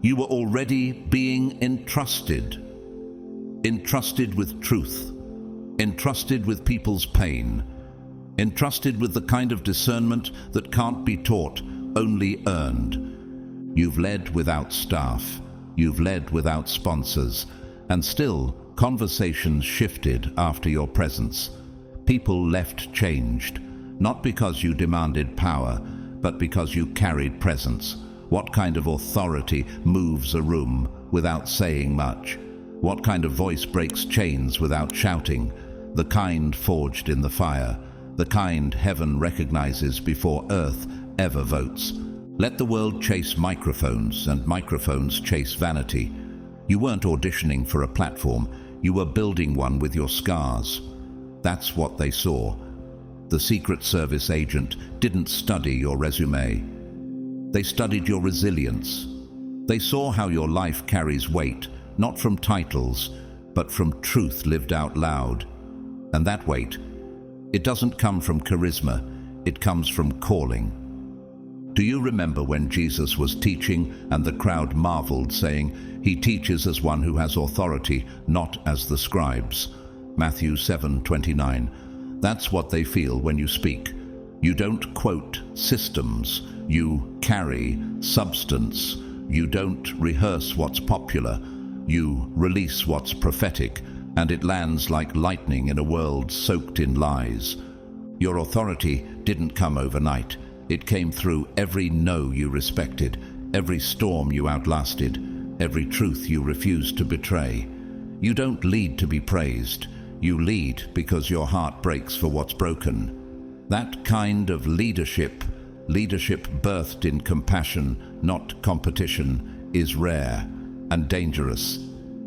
Speaker 1: You were already being entrusted. Entrusted with truth. Entrusted with people's pain. Entrusted with the kind of discernment that can't be taught, only earned. You've led without staff. You've led without sponsors. And still, conversations shifted after your presence. People left changed, not because you demanded power, but because you carried presence. What kind of authority moves a room without saying much? What kind of voice breaks chains without shouting? The kind forged in the fire, the kind heaven recognizes before earth ever votes. Let the world chase microphones, and microphones chase vanity. You weren't auditioning for a platform, you were building one with your scars. That's what they saw. The Secret Service agent didn't study your resume. They studied your resilience. They saw how your life carries weight, not from titles, but from truth lived out loud. And that weight, it doesn't come from charisma, it comes from calling. Do you remember when Jesus was teaching and the crowd marveled, saying, "He teaches as one who has authority, not as the scribes"? Matthew 7:29. That's what they feel when you speak. You don't quote systems, you carry substance. You don't rehearse what's popular, you release what's prophetic, and it lands like lightning in a world soaked in lies. Your authority didn't come overnight. It came through every no you respected, every storm you outlasted, every truth you refused to betray. You don't lead to be praised. You lead because your heart breaks for what's broken. That kind of leadership birthed in compassion, not competition, is rare and dangerous.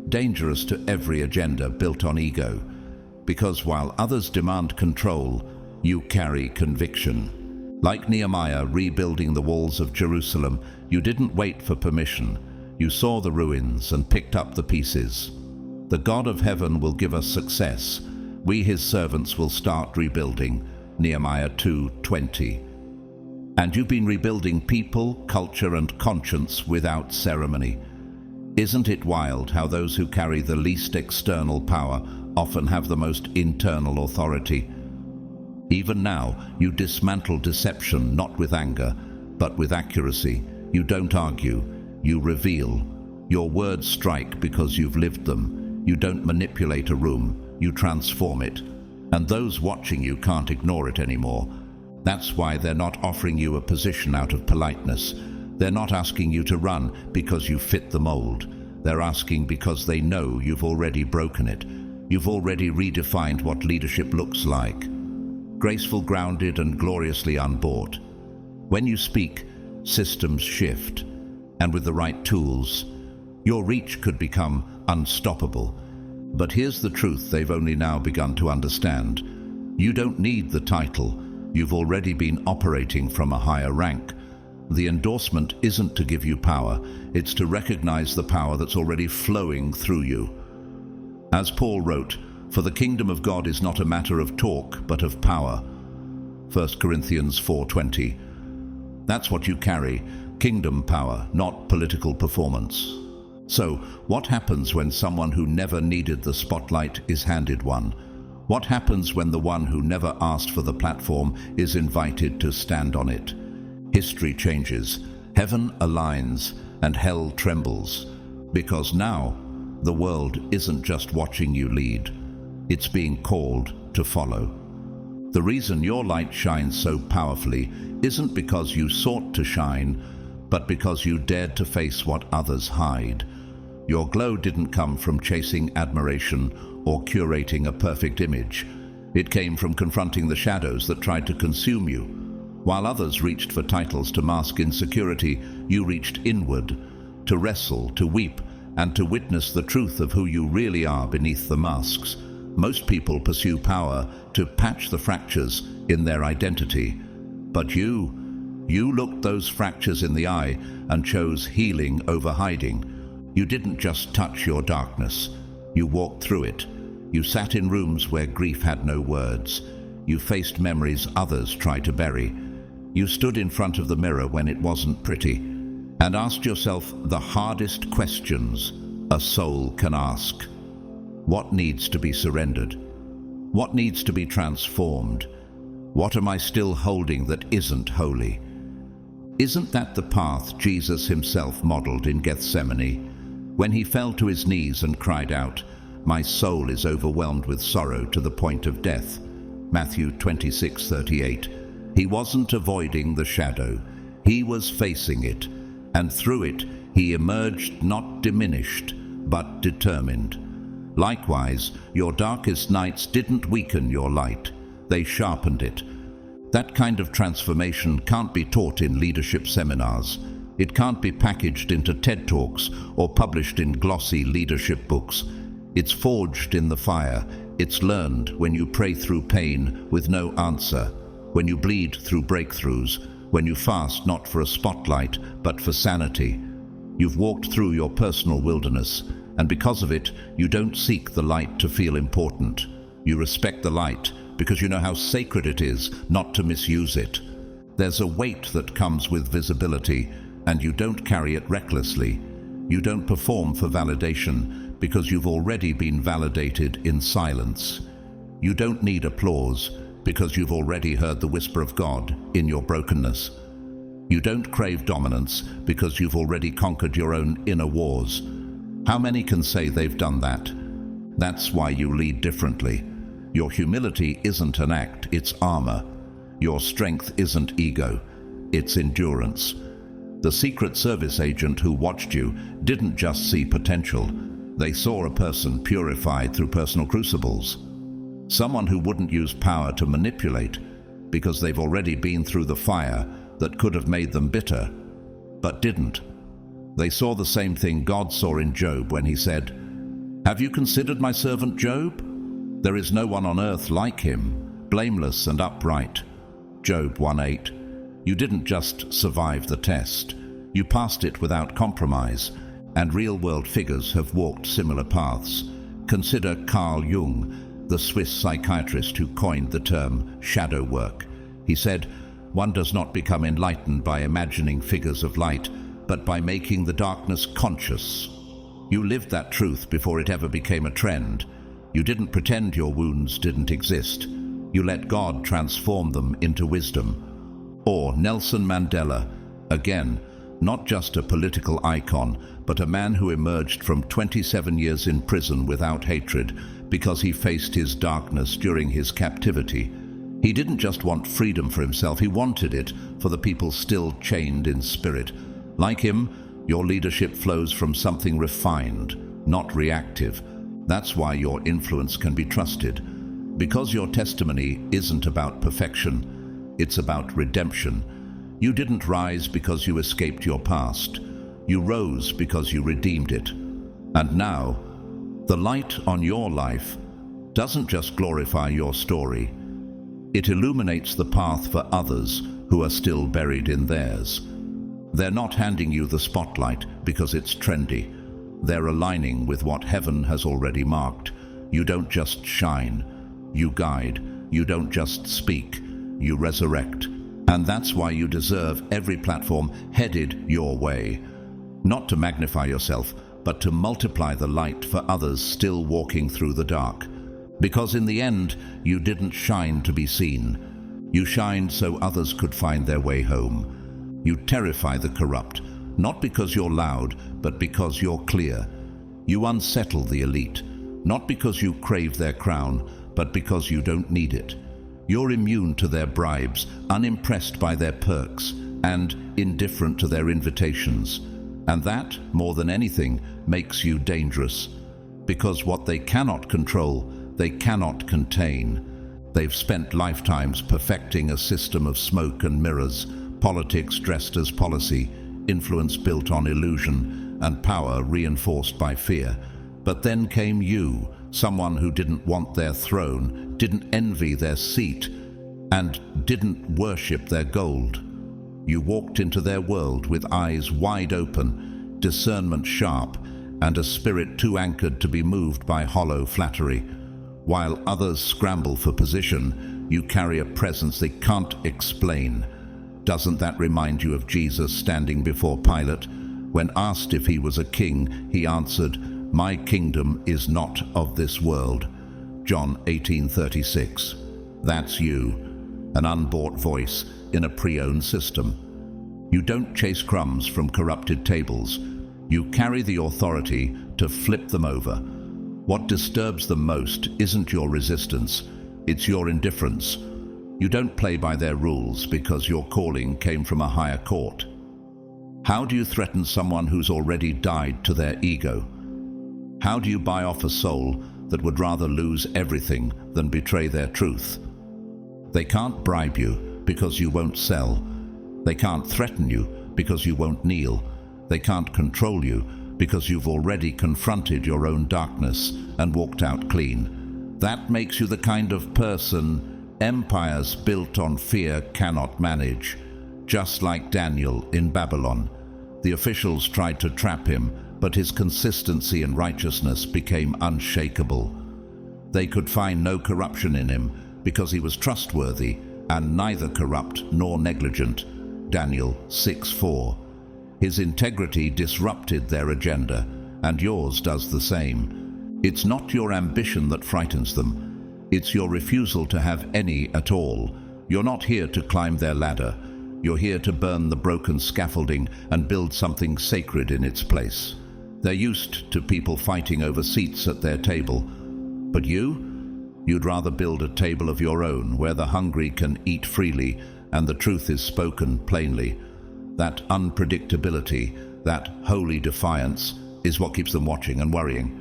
Speaker 1: Dangerous to every agenda built on ego. Because while others demand control, you carry conviction. Like Nehemiah rebuilding the walls of Jerusalem, you didn't wait for permission. You saw the ruins and picked up the pieces. The God of heaven will give us success. We, his servants, will start rebuilding. Nehemiah 2:20. And you've been rebuilding people, culture, and conscience without ceremony. Isn't it wild how those who carry the least external power often have the most internal authority? Even now, you dismantle deception not with anger, but with accuracy. You don't argue, you reveal. Your words strike because you've lived them. You don't manipulate a room, you transform it. And those watching you can't ignore it anymore. That's why they're not offering you a position out of politeness. They're not asking you to run because you fit the mold. They're asking because they know you've already broken it. You've already redefined what leadership looks like. Graceful, grounded, and gloriously unbought. When you speak, systems shift. And with the right tools, your reach could become unstoppable. But here's the truth they've only now begun to understand. You don't need the title. You've already been operating from a higher rank. The endorsement isn't to give you power. It's to recognize the power that's already flowing through you. As Paul wrote, "For the kingdom of God is not a matter of talk, but of power." 1 Corinthians 4:20. That's what you carry, kingdom power, not political performance. So, what happens when someone who never needed the spotlight is handed one? What happens when the one who never asked for the platform is invited to stand on it? History changes, heaven aligns, and hell trembles. Because now, the world isn't just watching you lead. It's being called to follow. The reason your light shines so powerfully isn't because you sought to shine, but because you dared to face what others hide. Your glow didn't come from chasing admiration or curating a perfect image. It came from confronting the shadows that tried to consume you. While others reached for titles to mask insecurity, you reached inward, to wrestle, to weep, and to witness the truth of who you really are beneath the masks. Most people pursue power to patch the fractures in their identity. But you looked those fractures in the eye and chose healing over hiding. You didn't just touch your darkness. You walked through it. You sat in rooms where grief had no words. You faced memories others tried to bury. You stood in front of the mirror when it wasn't pretty and asked yourself the hardest questions a soul can ask. What needs to be surrendered? What needs to be transformed? What am I still holding that isn't holy? Isn't that the path Jesus himself modeled in Gethsemane, when he fell to his knees and cried out, "My soul is overwhelmed with sorrow to the point of death." Matthew 26:38. He wasn't avoiding the shadow. He was facing it, and through it he emerged not diminished, but determined. Likewise, your darkest nights didn't weaken your light. They sharpened it. That kind of transformation can't be taught in leadership seminars. It can't be packaged into TED Talks or published in glossy leadership books. It's forged in the fire. It's learned when you pray through pain with no answer, when you bleed through breakthroughs, when you fast not for a spotlight, but for sanity. You've walked through your personal wilderness, and because of it, you don't seek the light to feel important. You respect the light because you know how sacred it is not to misuse it. There's a weight that comes with visibility, and you don't carry it recklessly. You don't perform for validation because you've already been validated in silence. You don't need applause because you've already heard the whisper of God in your brokenness. You don't crave dominance because you've already conquered your own inner wars. How many can say they've done that? That's why you lead differently. Your humility isn't an act, it's armor. Your strength isn't ego, it's endurance. The Secret Service agent who watched you didn't just see potential. They saw a person purified through personal crucibles. Someone who wouldn't use power to manipulate because they've already been through the fire that could have made them bitter, but didn't. They saw the same thing God saw in Job when he said, "Have you considered my servant Job? There is no one on earth like him, blameless and upright." Job 1:8. You didn't just survive the test. You passed it without compromise, and real-world figures have walked similar paths. Consider Carl Jung, the Swiss psychiatrist who coined the term shadow work. He said, "One does not become enlightened by imagining figures of light, but by making the darkness conscious." You lived that truth before it ever became a trend. You didn't pretend your wounds didn't exist. You let God transform them into wisdom. Or Nelson Mandela, again, not just a political icon, but a man who emerged from 27 years in prison without hatred because he faced his darkness during his captivity. He didn't just want freedom for himself, he wanted it for the people still chained in spirit. Like him, your leadership flows from something refined, not reactive. That's why your influence can be trusted. Because your testimony isn't about perfection, it's about redemption. You didn't rise because you escaped your past. You rose because you redeemed it. And now, the light on your life doesn't just glorify your story. It illuminates the path for others who are still buried in theirs. They're not handing you the spotlight because it's trendy. They're aligning with what heaven has already marked. You don't just shine, you guide. You don't just speak, you resurrect. And that's why you deserve every platform headed your way. Not to magnify yourself, but to multiply the light for others still walking through the dark. Because in the end, you didn't shine to be seen. You shined so others could find their way home. You terrify the corrupt, not because you're loud, but because you're clear. You unsettle the elite, not because you crave their crown, but because you don't need it. You're immune to their bribes, unimpressed by their perks, and indifferent to their invitations. And that, more than anything, makes you dangerous. Because what they cannot control, they cannot contain. They've spent lifetimes perfecting a system of smoke and mirrors, politics dressed as policy, influence built on illusion, and power reinforced by fear. But then came you, someone who didn't want their throne, didn't envy their seat, and didn't worship their gold. You walked into their world with eyes wide open, discernment sharp, and a spirit too anchored to be moved by hollow flattery. While others scramble for position, you carry a presence they can't explain. Doesn't that remind you of Jesus standing before Pilate? When asked if he was a king, he answered, "My kingdom is not of this world." John 18:36. That's you, an unbought voice in a pre-owned system. You don't chase crumbs from corrupted tables. You carry the authority to flip them over. What disturbs them most isn't your resistance, it's your indifference. You don't play by their rules because your calling came from a higher court. How do you threaten someone who's already died to their ego? How do you buy off a soul that would rather lose everything than betray their truth? They can't bribe you because you won't sell. They can't threaten you because you won't kneel. They can't control you because you've already confronted your own darkness and walked out clean. That makes you the kind of person empires built on fear cannot manage. Just like Daniel in Babylon. The officials tried to trap him, but his consistency and righteousness became unshakable. They could find no corruption in him because he was trustworthy and neither corrupt nor negligent. Daniel 6:4. His integrity disrupted their agenda, and yours does the same. It's not your ambition that frightens them. It's your refusal to have any at all. You're not here to climb their ladder. You're here to burn the broken scaffolding and build something sacred in its place. They're used to people fighting over seats at their table. But you'd rather build a table of your own where the hungry can eat freely and the truth is spoken plainly. That unpredictability, that holy defiance, is what keeps them watching and worrying.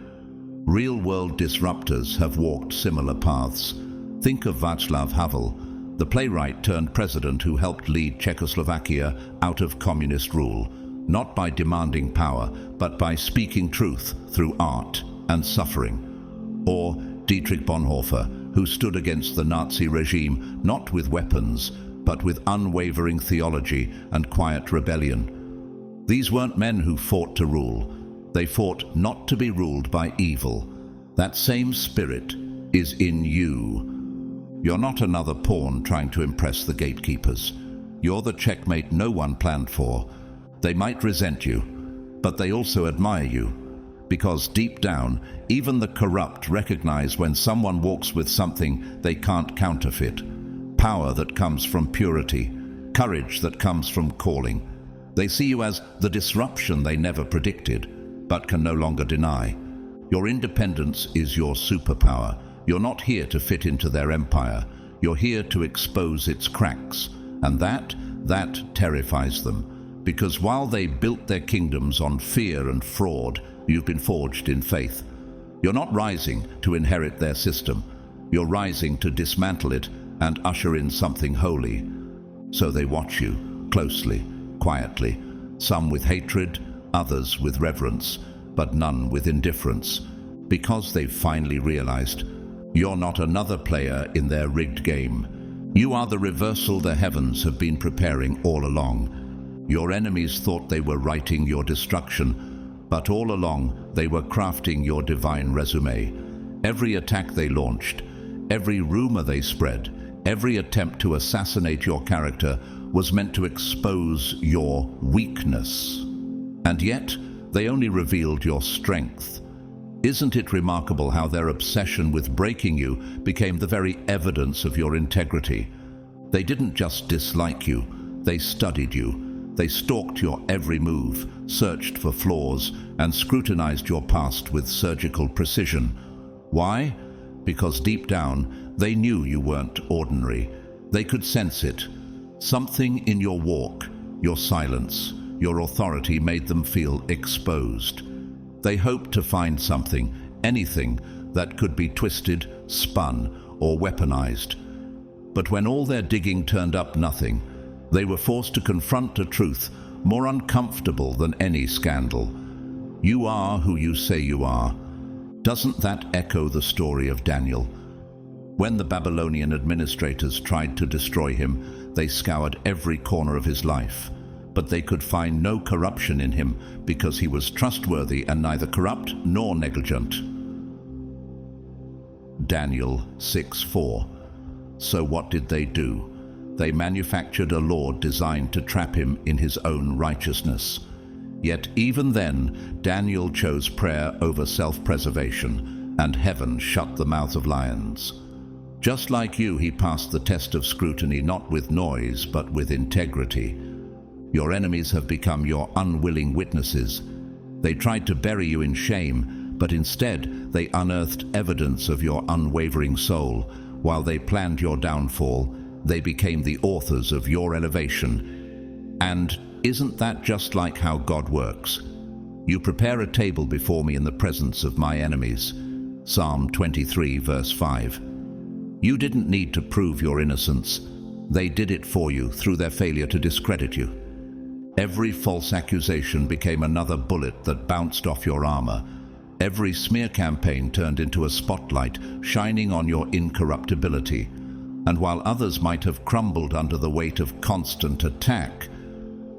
Speaker 1: Real-world disruptors have walked similar paths. Think of Václav Havel, the playwright turned president who helped lead Czechoslovakia out of communist rule, not by demanding power, but by speaking truth through art and suffering. Or Dietrich Bonhoeffer, who stood against the Nazi regime not with weapons, but with unwavering theology and quiet rebellion. These weren't men who fought to rule. They fought not to be ruled by evil. That same spirit is in you. You're not another pawn trying to impress the gatekeepers. You're the checkmate no one planned for. They might resent you, but they also admire you. Because deep down, even the corrupt recognize when someone walks with something they can't counterfeit. Power that comes from purity, courage that comes from calling. They see you as the disruption they never predicted, but can no longer deny. Your independence is your superpower. You're not here to fit into their empire. You're here to expose its cracks. And that terrifies them. Because while they built their kingdoms on fear and fraud, you've been forged in faith. You're not rising to inherit their system. You're rising to dismantle it and usher in something holy. So they watch you, closely, quietly, some with hatred, others with reverence, but none with indifference, because they've finally realized you're not another player in their rigged game. You are the reversal the heavens have been preparing all along. Your enemies thought they were writing your destruction, but all along they were crafting your divine resume. Every attack they launched, every rumor they spread, every attempt to assassinate your character was meant to expose your weakness. And yet, they only revealed your strength. Isn't it remarkable how their obsession with breaking you became the very evidence of your integrity? They didn't just dislike you, they studied you. They stalked your every move, searched for flaws, and scrutinized your past with surgical precision. Why? Because deep down, they knew you weren't ordinary. They could sense it. Something in your walk, your silence, your authority made them feel exposed. They hoped to find something, anything, that could be twisted, spun, or weaponized. But when all their digging turned up nothing, they were forced to confront a truth more uncomfortable than any scandal. You are who you say you are. Doesn't that echo the story of Daniel? When the Babylonian administrators tried to destroy him, they scoured every corner of his life. But they could find no corruption in him because he was trustworthy and neither corrupt nor negligent. Daniel 6:4. So what did they do? They manufactured a law designed to trap him in his own righteousness. Yet even then, Daniel chose prayer over self-preservation, and heaven shut the mouth of lions. Just like you, he passed the test of scrutiny not with noise, but with integrity. Your enemies have become your unwilling witnesses. They tried to bury you in shame, but instead they unearthed evidence of your unwavering soul. While they planned your downfall, they became the authors of your elevation. And isn't that just like how God works? You prepare a table before me in the presence of my enemies. Psalm 23, verse 5. You didn't need to prove your innocence. They did it for you through their failure to discredit you. Every false accusation became another bullet that bounced off your armor. Every smear campaign turned into a spotlight shining on your incorruptibility. And while others might have crumbled under the weight of constant attack,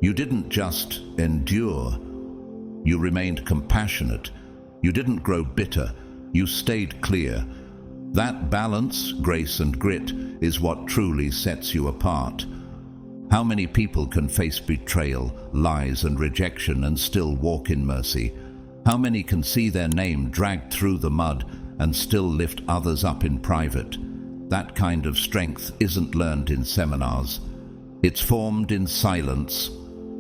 Speaker 1: you didn't just endure. You remained compassionate. You didn't grow bitter. You stayed clear. That balance, grace and grit, is what truly sets you apart. How many people can face betrayal, lies and rejection and still walk in mercy? How many can see their name dragged through the mud and still lift others up in private? That kind of strength isn't learned in seminars. It's formed in silence,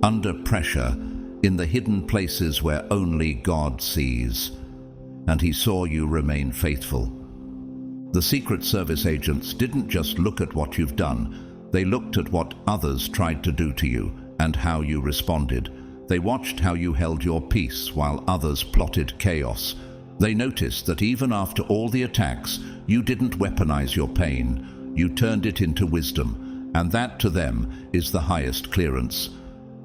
Speaker 1: under pressure, in the hidden places where only God sees. And he saw you remain faithful. The Secret Service agents didn't just look at what you've done. They looked at what others tried to do to you and how you responded. They watched how you held your peace while others plotted chaos. They noticed that even after all the attacks, you didn't weaponize your pain. You turned it into wisdom, and that to them is the highest clearance.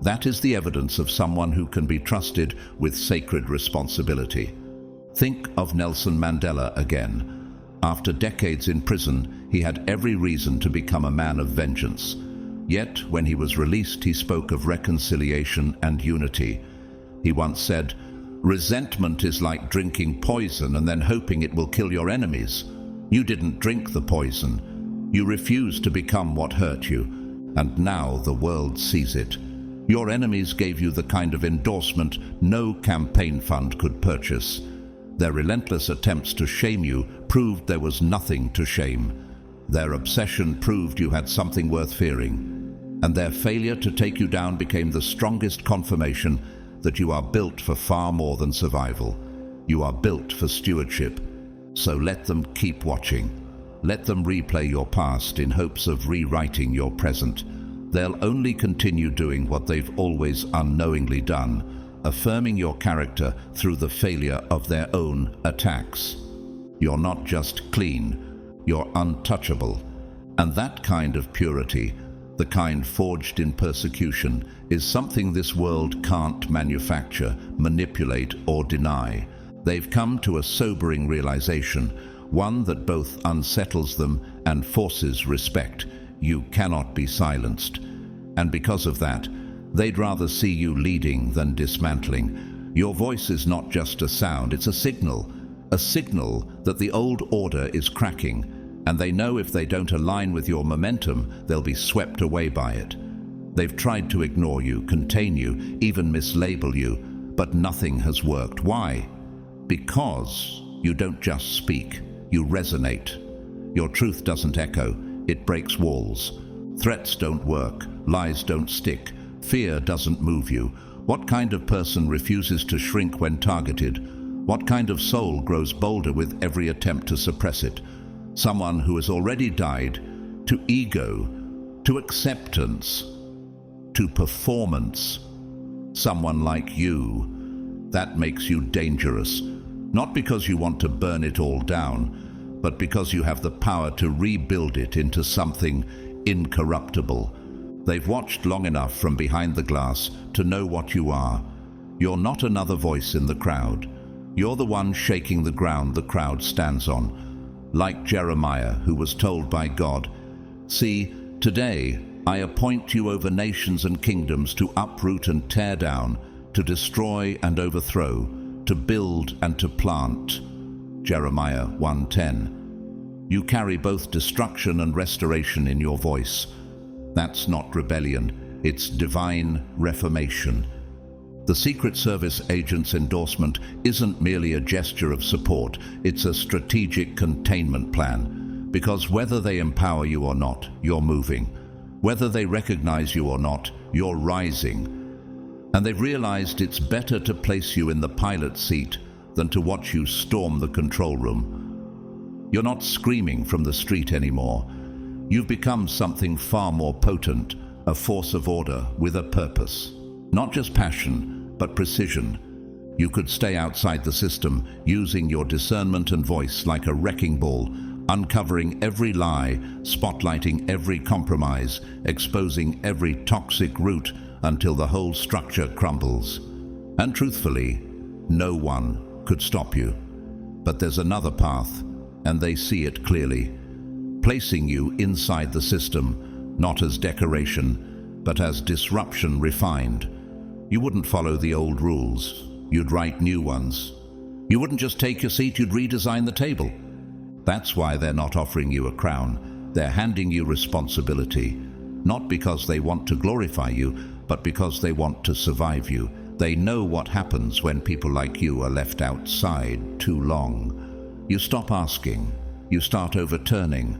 Speaker 1: That is the evidence of someone who can be trusted with sacred responsibility. Think of Nelson Mandela again. After decades in prison, he had every reason to become a man of vengeance. Yet, when he was released, he spoke of reconciliation and unity. He once said, "Resentment is like drinking poison and then hoping it will kill your enemies. You didn't drink the poison. You refused to become what hurt you, and now the world sees it. Your enemies gave you the kind of endorsement no campaign fund could purchase. Their relentless attempts to shame you proved there was nothing to shame. Their obsession proved you had something worth fearing. And their failure to take you down became the strongest confirmation that you are built for far more than survival. You are built for stewardship. So let them keep watching. Let them replay your past in hopes of rewriting your present. they'll only continue doing what they've always unknowingly done, affirming your character through the failure of their own attacks. You're not just clean, you're untouchable. And that kind of purity, the kind forged in persecution, is something this world can't manufacture, manipulate, or deny. They've come to a sobering realization, one that both unsettles them and forces respect. You cannot be silenced. And because of that, they'd rather see you leading than dismantling. Your voice is not just a sound, it's a signal that the old order is cracking, and they know if they don't align with your momentum, they'll be swept away by it. They've tried to ignore you, contain you, even mislabel you, but nothing has worked. Why? Because you don't just speak, you resonate. Your truth doesn't echo, it breaks walls. Threats don't work, lies don't stick, fear doesn't move you. What kind of person refuses to shrink when targeted? What kind of soul grows bolder with every attempt to suppress it? Someone who has already died to ego, to acceptance, to performance. Someone like you. That makes you dangerous. Not because you want to burn it all down, but because you have the power to rebuild it into something incorruptible. They've watched long enough from behind the glass to know what you are. You're not another voice in the crowd. You're the one shaking the ground the crowd stands on. Like Jeremiah, who was told by God, "See, today I appoint you over nations and kingdoms to uproot and tear down, to destroy and overthrow, to build and to plant." Jeremiah 1:10. You carry both destruction and restoration in your voice. That's not rebellion, it's divine reformation. The Secret Service agent's endorsement isn't merely a gesture of support, it's a strategic containment plan. Because whether they empower you or not, you're moving. Whether they recognize you or not, you're rising. And they've realized it's better to place you in the pilot seat than to watch you storm the control room. You're not screaming from the street anymore. You've become something far more potent, a force of order with a purpose. Not just passion, but precision. You could stay outside the system, using your discernment and voice like a wrecking ball, uncovering every lie, spotlighting every compromise, exposing every toxic root until the whole structure crumbles. And truthfully, no one could stop you. But there's another path, and they see it clearly, placing you inside the system, not as decoration, but as disruption refined. You wouldn't follow the old rules, you'd write new ones. You wouldn't just take your seat, you'd redesign the table. That's why they're not offering you a crown. They're handing you responsibility, not because they want to glorify you, but because they want to survive you. They know what happens when people like you are left outside too long. You stop asking, you start overturning.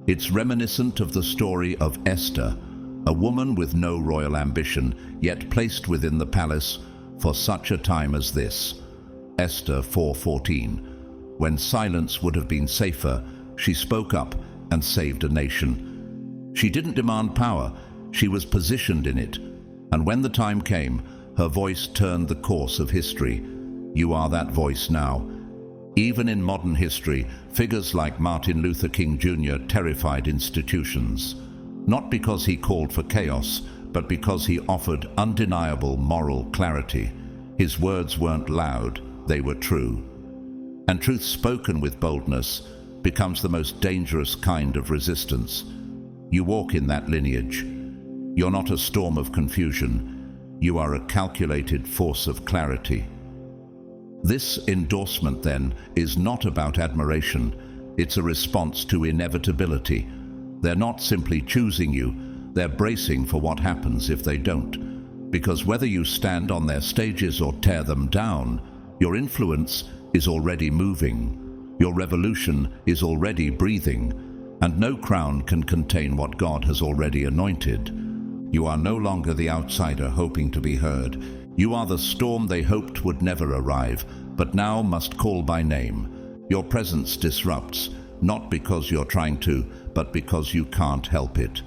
Speaker 1: It's reminiscent of the story of Esther, a woman with no royal ambition, yet placed within the palace for such a time as this. Esther 4:14. When silence would have been safer, she spoke up and saved a nation. She didn't demand power, she was positioned in it. And when the time came, her voice turned the course of history. You are that voice now. Even in modern history, figures like Martin Luther King Jr. terrified institutions. Not because he called for chaos, but because he offered undeniable moral clarity. His words weren't loud, they were true. And truth spoken with boldness becomes the most dangerous kind of resistance. You walk in that lineage. You're not a storm of confusion. You are a calculated force of clarity. This endorsement, then, is not about admiration. It's a response to inevitability. They're not simply choosing you, they're bracing for what happens if they don't. Because whether you stand on their stages or tear them down, your influence is already moving. Your revolution is already breathing. And no crown can contain what God has already anointed. You are no longer the outsider hoping to be heard. You are the storm they hoped would never arrive, but now must call by name. Your presence disrupts, not because you're trying to, but because you can't help it.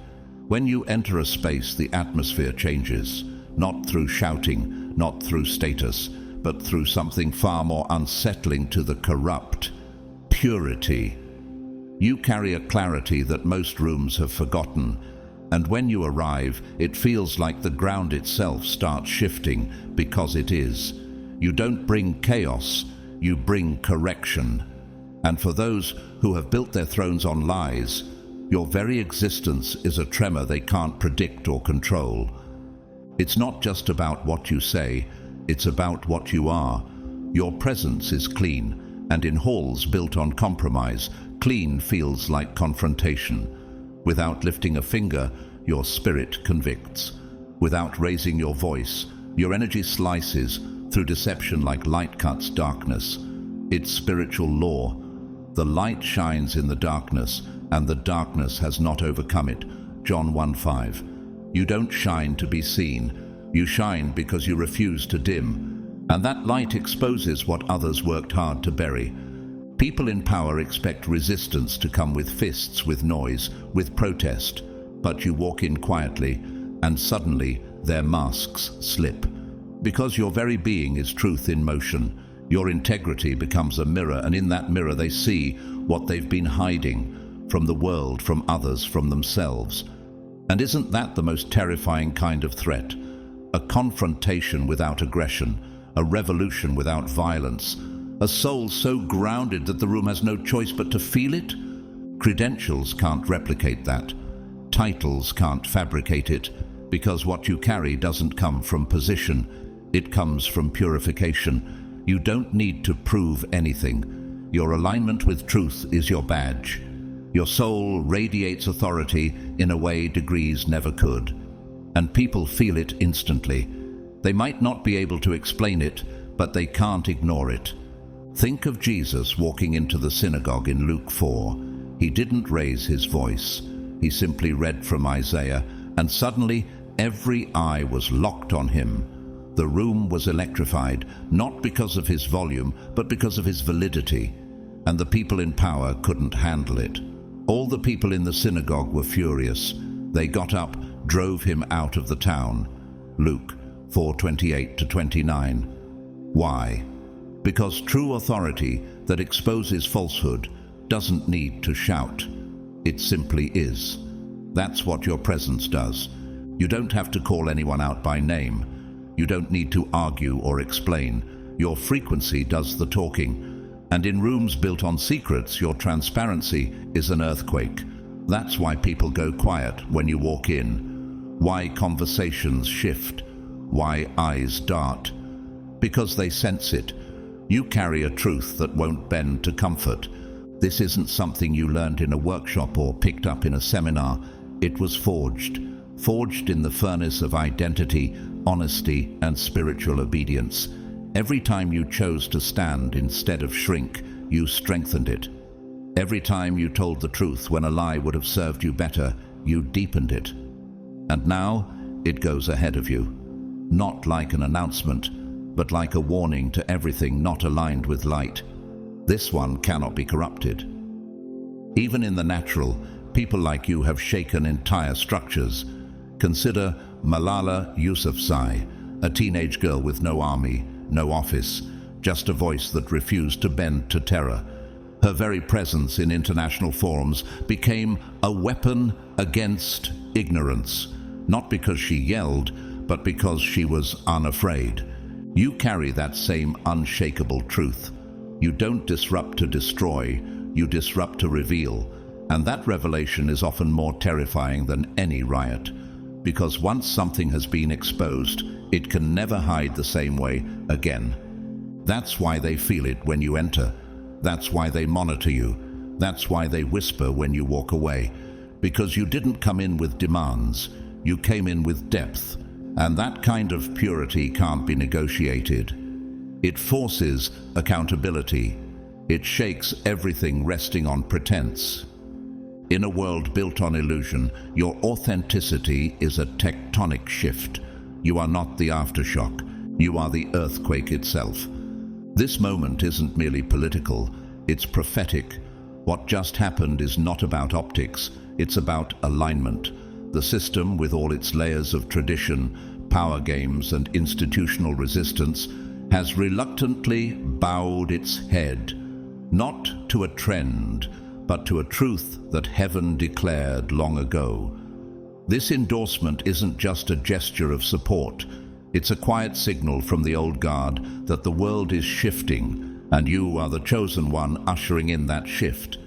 Speaker 1: When you enter a space, the atmosphere changes, not through shouting, not through status, but through something far more unsettling to the corrupt: purity. You carry a clarity that most rooms have forgotten, and when you arrive, it feels like the ground itself starts shifting, because it is. You don't bring chaos, you bring correction. And for those who have built their thrones on lies, your very existence is a tremor they can't predict or control. It's not just about what you say, it's about what you are. Your presence is clean, and in halls built on compromise, clean feels like confrontation. Without lifting a finger, your spirit convicts. Without raising your voice, your energy slices through deception like light cuts darkness. It's spiritual law. The light shines in the darkness, and the darkness has not overcome it. John 1:5. You don't shine to be seen. You shine because you refuse to dim. And that light exposes what others worked hard to bury. People in power expect resistance to come with fists, with noise, with protest. But you walk in quietly, and suddenly their masks slip. Because your very being is truth in motion, your integrity becomes a mirror, and in that mirror they see what they've been hiding from the world, from others, from themselves. And isn't that the most terrifying kind of threat? A confrontation without aggression, a revolution without violence, a soul so grounded that the room has no choice but to feel it? Credentials can't replicate that. Titles can't fabricate it, because what you carry doesn't come from position, it comes from purification. You don't need to prove anything. Your alignment with truth is your badge. Your soul radiates authority in a way degrees never could, and people feel it instantly. They might not be able to explain it, but they can't ignore it. Think of Jesus walking into the synagogue in Luke 4. He didn't raise his voice. He simply read from Isaiah, and suddenly every eye was locked on him. The room was electrified, not because of his volume, but because of his validity, and the people in power couldn't handle it. All the people in the synagogue were furious. They got up, drove him out of the town. Luke 4:28-29. Why? Because true authority that exposes falsehood doesn't need to shout. It simply is. That's what your presence does. You don't have to call anyone out by name. You don't need to argue or explain. Your frequency does the talking. And in rooms built on secrets, your transparency is an earthquake. That's why people go quiet when you walk in. Why conversations shift. Why eyes dart. Because they sense it. You carry a truth that won't bend to comfort. This isn't something you learned in a workshop or picked up in a seminar. It was forged in the furnace of identity, honesty, and spiritual obedience. Every time you chose to stand instead of shrink, you strengthened it. Every time you told the truth when a lie would have served you better, you deepened it. And now, it goes ahead of you. Not like an announcement, but like a warning to everything not aligned with light. This one cannot be corrupted. Even in the natural, people like you have shaken entire structures. Consider Malala Yousafzai, a teenage girl with no army, no office, just a voice that refused to bend to terror. Her very presence in international forums became a weapon against ignorance, not because she yelled, but because she was unafraid. You carry that same unshakable truth. You don't disrupt to destroy, you disrupt to reveal, and that revelation is often more terrifying than any riot. Because once something has been exposed, it can never hide the same way again. That's why they feel it when you enter. That's why they monitor you. That's why they whisper when you walk away. Because you didn't come in with demands. You came in with depth. And that kind of purity can't be negotiated. It forces accountability. It shakes everything resting on pretense. In a world built on illusion, your authenticity is a tectonic shift. You are not the aftershock. You are the earthquake itself. This moment isn't merely political, it's prophetic. What just happened is not about optics, it's about alignment. The system, with all its layers of tradition, power games, and institutional resistance, has reluctantly bowed its head, not to a trend, but to a truth that heaven declared long ago. This endorsement isn't just a gesture of support. It's a quiet signal from the old guard that the world is shifting, and you are the chosen one ushering in that shift.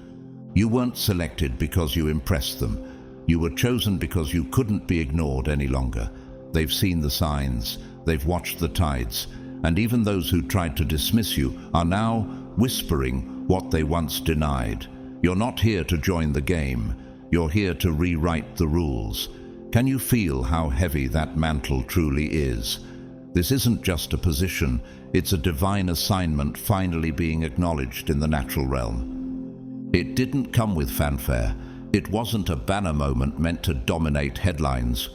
Speaker 1: You weren't selected because you impressed them. You were chosen because you couldn't be ignored any longer. They've seen the signs, they've watched the tides, and even those who tried to dismiss you are now whispering what they once denied. You're not here to join the game. You're here to rewrite the rules. Can you feel how heavy that mantle truly is? This isn't just a position, it's a divine assignment finally being acknowledged in the natural realm. It didn't come with fanfare. It wasn't a banner moment meant to dominate headlines.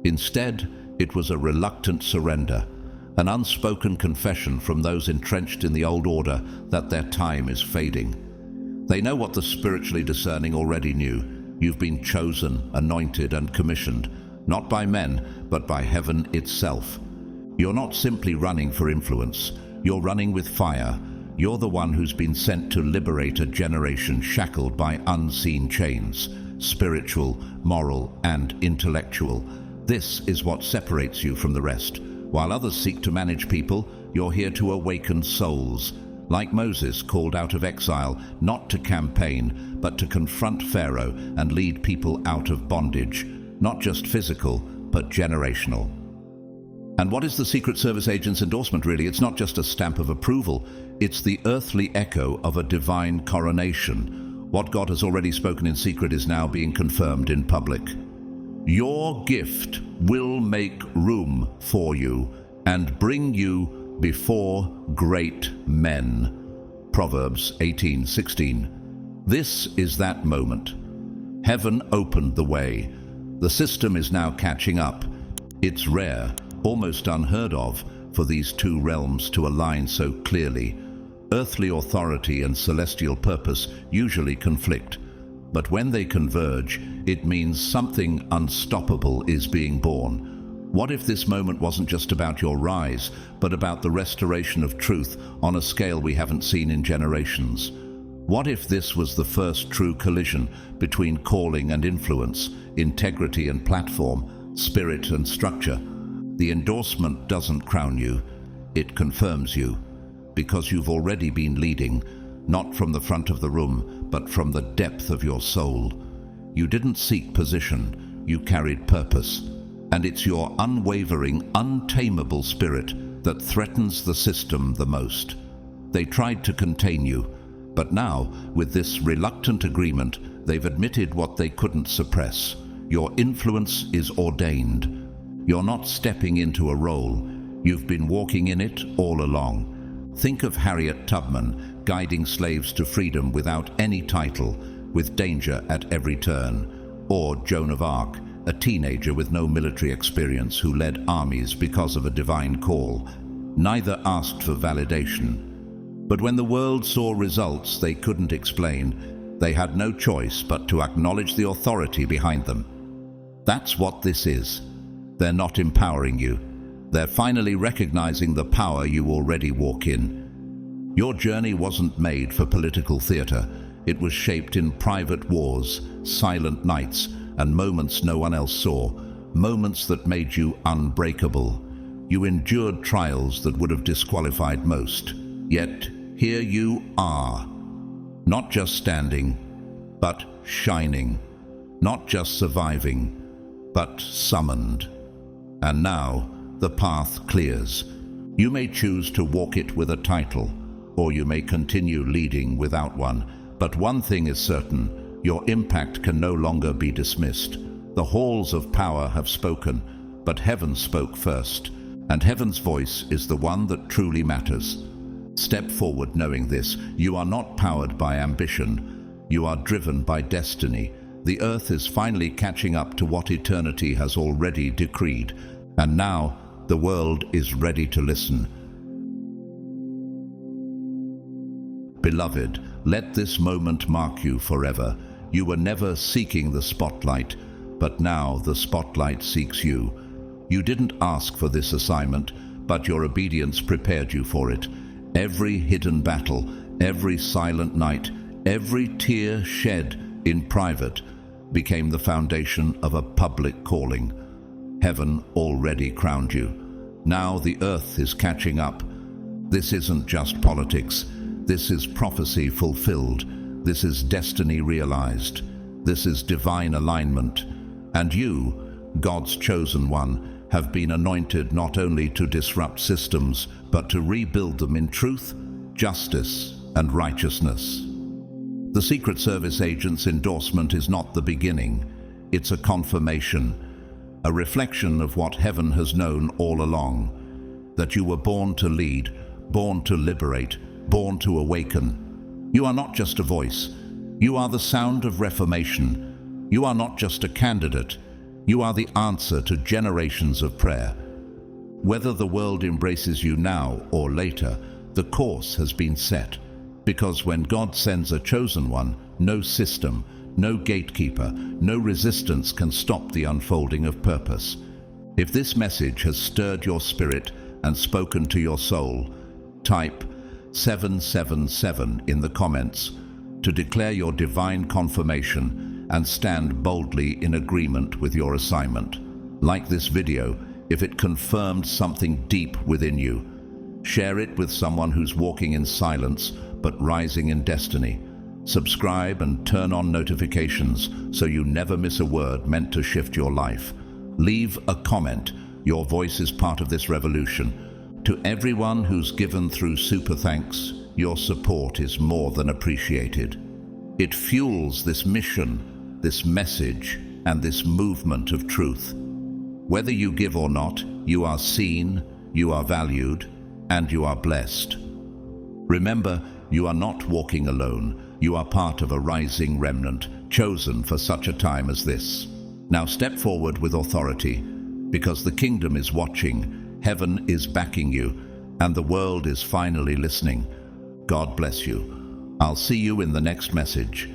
Speaker 1: Instead, it was a reluctant surrender, an unspoken confession from those entrenched in the old order that their time is fading. They know what the spiritually discerning already knew. You've been chosen, anointed, and commissioned, not by men, but by heaven itself. You're not simply running for influence. You're running with fire. You're the one who's been sent to liberate a generation shackled by unseen chains, spiritual, moral, and intellectual. This is what separates you from the rest. While others seek to manage people, you're here to awaken souls. Like Moses called out of exile, not to campaign, but to confront Pharaoh and lead people out of bondage, not just physical, but generational. And what is the Secret Service agent's endorsement really? It's not just a stamp of approval. It's the earthly echo of a divine coronation. What God has already spoken in secret is now being confirmed in public. Your gift will make room for you and bring you before great men. Proverbs 18:16. This is that moment. Heaven opened the way. The system is now catching up. It's rare, almost unheard of, for these two realms to align so clearly. Earthly authority and celestial purpose usually conflict, but when they converge, it means something unstoppable is being born. What if this moment wasn't just about your rise, but about the restoration of truth on a scale we haven't seen in generations? What if this was the first true collision between calling and influence, integrity and platform, spirit and structure? The endorsement doesn't crown you, it confirms you, because you've already been leading, not from the front of the room, but from the depth of your soul. You didn't seek position, you carried purpose, and it's your unwavering, untamable spirit that threatens the system the most. They tried to contain you, but now, with this reluctant agreement, they've admitted what they couldn't suppress. Your influence is ordained. You're not stepping into a role. You've been walking in it all along. Think of Harriet Tubman guiding slaves to freedom without any title, with danger at every turn. Or Joan of Arc, a teenager with no military experience who led armies because of a divine call. Neither asked for validation. But when the world saw results they couldn't explain, they had no choice but to acknowledge the authority behind them. That's what this is. They're not empowering you. They're finally recognizing the power you already walk in. Your journey wasn't made for political theater. It was shaped in private wars, silent nights, and moments no one else saw. Moments that made you unbreakable. You endured trials that would have disqualified most. Yet, here you are. Not just standing, but shining. Not just surviving, but summoned. And now, the path clears. You may choose to walk it with a title, or you may continue leading without one. But one thing is certain, your impact can no longer be dismissed. The halls of power have spoken, but heaven spoke first, and heaven's voice is the one that truly matters. Step forward knowing this. You are not powered by ambition. You are driven by destiny. The earth is finally catching up to what eternity has already decreed, and now the world is ready to listen. Beloved, let this moment mark you forever. You were never seeking the spotlight, but now the spotlight seeks you. You didn't ask for this assignment, but your obedience prepared you for it. Every hidden battle, every silent night, every tear shed in private became the foundation of a public calling. Heaven already crowned you. Now the earth is catching up. This isn't just politics. This is prophecy fulfilled. This is destiny realized. This is divine alignment. And you, God's chosen one, have been anointed not only to disrupt systems, but to rebuild them in truth, justice, and righteousness. The Secret Service agent's endorsement is not the beginning. It's a confirmation, a reflection of what heaven has known all along, that you were born to lead, born to liberate, born to awaken. You are not just a voice. You are the sound of reformation. You are not just a candidate. You are the answer to generations of prayer. Whether the world embraces you now or later, the course has been set. Because when God sends a chosen one, no system, no gatekeeper, no resistance can stop the unfolding of purpose. If this message has stirred your spirit and spoken to your soul, type 777 in the comments to declare your divine confirmation and stand boldly in agreement with your assignment. Like this video if it confirmed something deep within you. Share it with someone who's walking in silence but rising in destiny. Subscribe and turn on notifications so you never miss a word meant to shift your life. Leave a comment. Your voice is part of this revolution. To everyone who's given through Super Thanks, your support is more than appreciated. It fuels this mission, this message, and this movement of truth. Whether you give or not, you are seen, you are valued, and you are blessed. Remember, you are not walking alone. You are part of a rising remnant, chosen for such a time as this. Now step forward with authority, because the kingdom is watching, heaven is backing you, and the world is finally listening. God bless you. I'll see you in the next message.